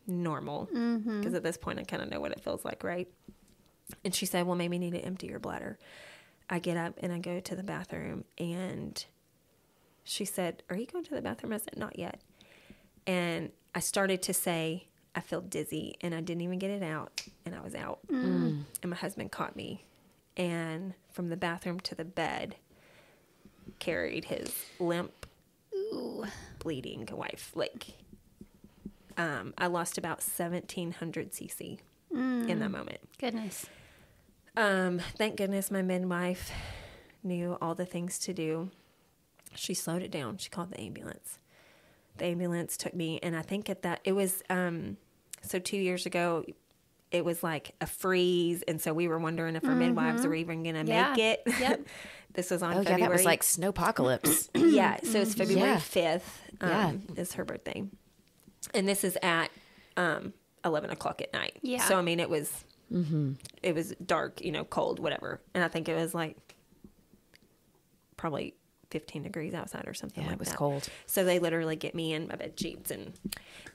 normal because at this point I kind of know what it feels like, right? And she said, well, maybe you need to empty your bladder. I get up and I go to the bathroom, and she said, are you going to the bathroom? I said, not yet. And I started to say, I feel dizzy, and I didn't even get it out, and I was out. And my husband caught me, and from the bathroom to the bed carried his limp, bleeding wife. Like, I lost about 1,700 cc in that moment. Goodness. Thank goodness my midwife knew all the things to do. She slowed it down. She called the ambulance. The ambulance took me, and I think it was, so 2 years ago, it was like a freeze, and so we were wondering if our midwives were even going to make it. Yep. This was on Yeah, February. that was like snowpocalypse. Yeah, so it's February 5th is her birthday. And this is at 11 o'clock at night. Yeah. So, it was it was dark, cold, whatever. And I think it was like probably 15 degrees outside or something like that. It was cold. So they literally get me in my bed sheets.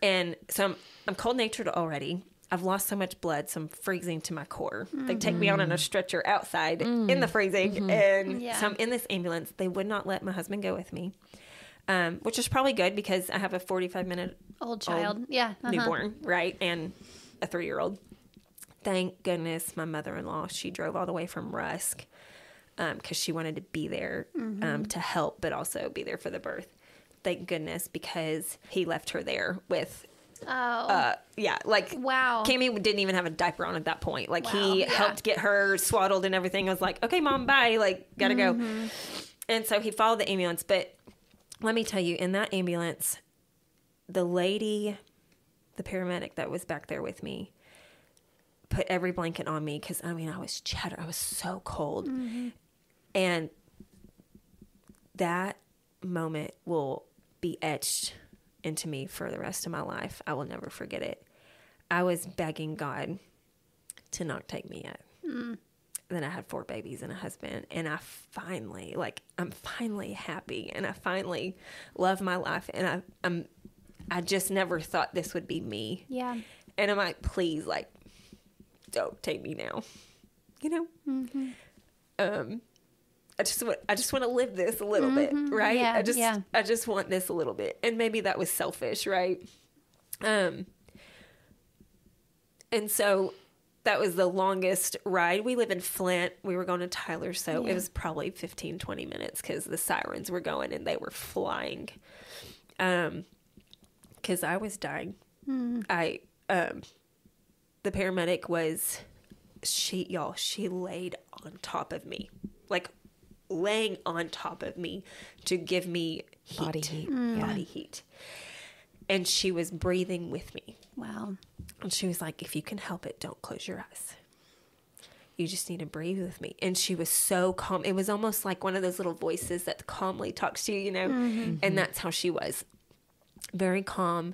And so I'm cold-natured already. I've lost so much blood, so I'm freezing to my core. They take me out on a stretcher outside in the freezing. And so I'm in this ambulance. They would not let my husband go with me, which is probably good because I have a 45-minute old child. Newborn, right? And a 3-year-old. Thank goodness my mother-in-law, she drove all the way from Rusk because she wanted to be there to help, but also be there for the birth. Thank goodness, because he left her there with... wow. Cammie didn't even have a diaper on at that point. Like, he helped get her swaddled and everything. I was like, okay, Mom, bye. Like, gotta go. And so he followed the ambulance. But let me tell you, in that ambulance, the lady, the paramedic that was back there with me, put every blanket on me because, I was shattered. I was so cold. And that moment will be etched into me for the rest of my life. I will never forget it. I was begging God to not take me yet. Then I had 4 babies and a husband, and I'm finally happy, and I finally love my life, and I just never thought this would be me. Yeah. And I'm like, please, like, don't take me now. I just want to live this a little bit, right? Yeah, I just want this a little bit. And maybe that was selfish, right? And so that was the longest ride. We live in Flint. We were going to Tyler, so it was probably 15, 20 minutes because the sirens were going and they were flying. Because I was dying. The paramedic was, she laid on top of me, like laying on top of me to give me heat, body heat. And she was breathing with me. Wow. And she was like, if you can help it, don't close your eyes. You just need to breathe with me. And she was so calm. It was almost like one of those little voices that calmly talks to you, And that's how she was. Very calm.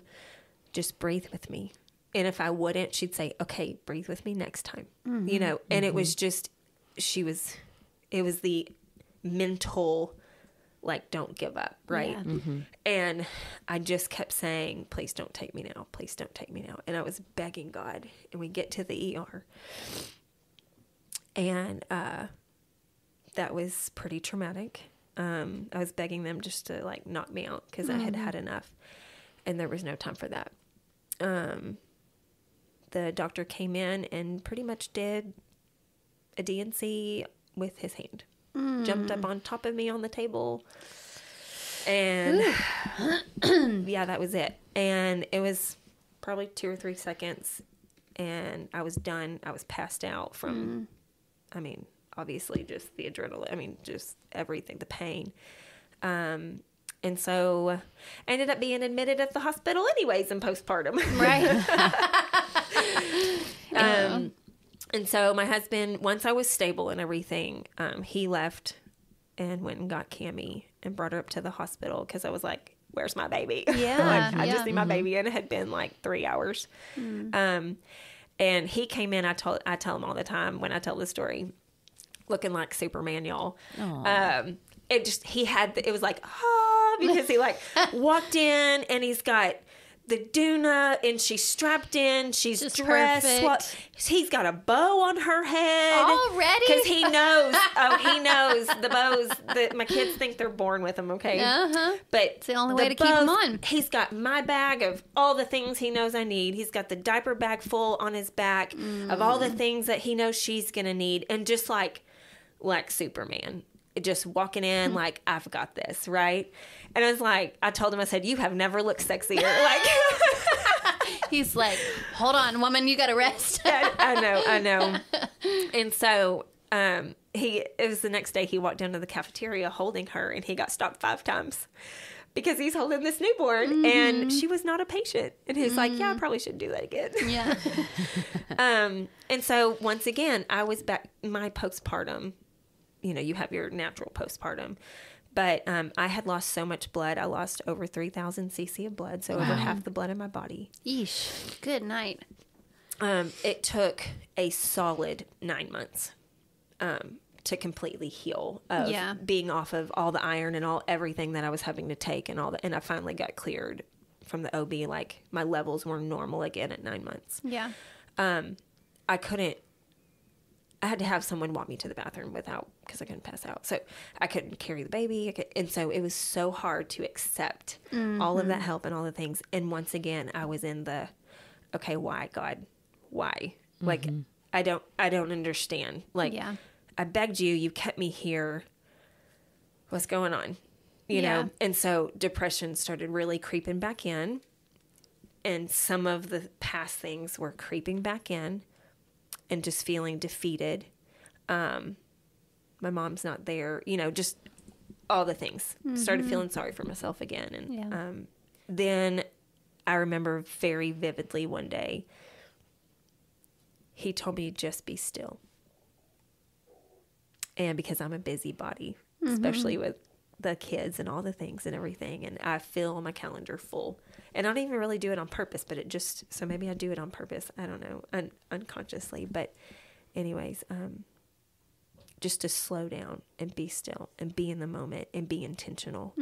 Just breathe with me. And if I wouldn't, she'd say, okay, breathe with me next time. And it was just, it was the mental, like, don't give up, right? Yeah. And I just kept saying, please don't take me now. Please don't take me now. And I was begging God. And we get to the ER. And that was pretty traumatic. I was begging them just to, like, knock me out because I had had enough. And there was no time for that. The doctor came in and pretty much did a DNC with his hand. Jumped up on top of me on the table. And yeah, that was it. And it was probably 2 or 3 seconds. and I was done. I was passed out from, I mean, obviously just the adrenaline. I mean, just everything, the pain. And so I ended up being admitted at the hospital anyways in postpartum. Right. And so my husband, once I was stable and everything, he left and went and got Cammie and brought her up to the hospital because I was like, where's my baby? Yeah. I just need my baby. And it had been like 3 hours. And he came in, I tell him all the time when I tell the story, looking like Superman, y'all. It was like, because he like walked in and he's got the doona and she's strapped in, she's just dressed. He's got a bow on her head already because he knows. He knows the bows that my kids think they're born with them. Okay, but it's the only way to keep them on. He's got my bag of all the things he knows I need. He's got the diaper bag full on his back of all the things that he knows she's gonna need, and just like Superman, just walking in like, I've got this, right? And I was like, I told him, I said, you have never looked sexier. Like, he's like, hold on, woman, you got to rest. I know. And so it was the next day he walked down to the cafeteria holding her, and he got stopped 5 times because he's holding this newborn and she was not a patient. And he's like, yeah, I probably should do that again. Yeah. And so once again, I was back, my postpartum, you have your natural postpartum. But I had lost so much blood. I lost over 3,000 cc of blood, so over half the blood in my body. Yeesh. Good night. It took a solid 9 months to completely heal of being off of all the iron and everything that I was having to take and and I finally got cleared from the OB. Like, my levels were normal again at 9 months. Yeah. I had to have someone walk me to the bathroom because I couldn't pass out. So I couldn't carry the baby. And so it was so hard to accept all of that help and all the things. And once again, I was in the, okay, why, God? Why? Like, I don't understand. Like, I begged you, you kept me here. What's going on? You know? And so depression started really creeping back in. And some of the past things were creeping back in. And just feeling defeated. My mom's not there. Just all the things. Started feeling sorry for myself again. And then I remember very vividly one day, he told me, just be still. And because I'm a busybody, especially with the kids and all the things and everything. And I fill my calendar full. And I don't even really do it on purpose, but so maybe I do it on purpose. I don't know, unconsciously. But anyways, just to slow down and be still and be in the moment and be intentional.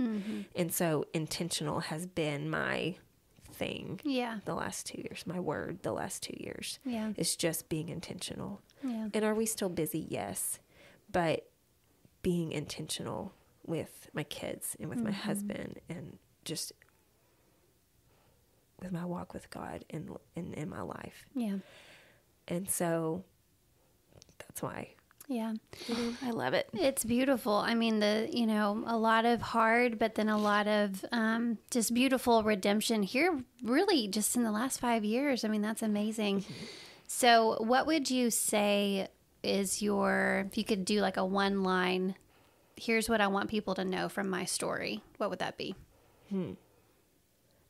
And so intentional has been my thing the last 2 years. My word the last 2 years is just being intentional. And are we still busy? Yes. But being intentional with my kids and with my husband and just with my walk with God and in my life. Yeah. And so that's why. Yeah. I love it. It's beautiful. I mean, a lot of hard, but then a lot of just beautiful redemption here, really just in the last 5 years. I mean, that's amazing. So what would you say is if you could do like a one line, here's what I want people to know from my story, what would that be?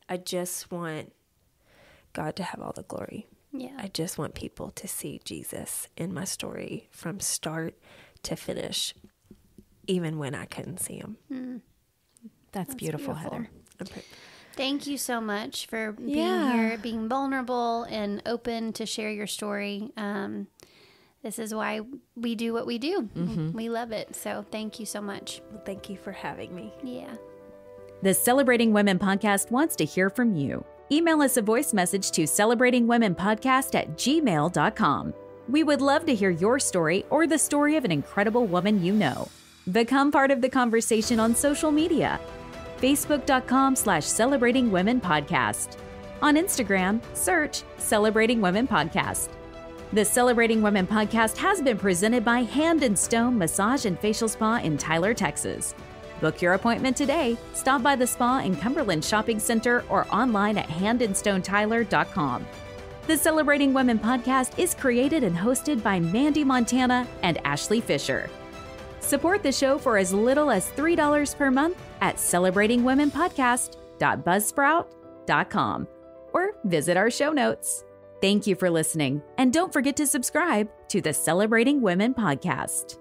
I just want God to have all the glory. Yeah. I just want people to see Jesus in my story from start to finish, even when I couldn't see him. That's beautiful, Heather. Thank you so much for being here, being vulnerable and open to share your story. This is why we do what we do. We love it. So thank you so much. Well, thank you for having me. Yeah. The Celebrating Women podcast wants to hear from you. Email us a voice message to celebratingwomenpodcast@gmail.com. We would love to hear your story or the story of an incredible woman you know. Become part of the conversation on social media. Facebook.com/celebratingwomenpodcast. On Instagram, search Celebrating Women Podcast. The Celebrating Women podcast has been presented by Hand and Stone Massage and Facial Spa in Tyler, Texas. Book your appointment today. Stop by the spa in Cumberland Shopping Center or online at handandstonetyler.com. The Celebrating Women podcast is created and hosted by Mandee Montana and Ashley Fisher. Support the show for as little as $3 per month at celebratingwomenpodcast.buzzsprout.com or visit our show notes. Thank you for listening, and don't forget to subscribe to the Celebrating Women podcast.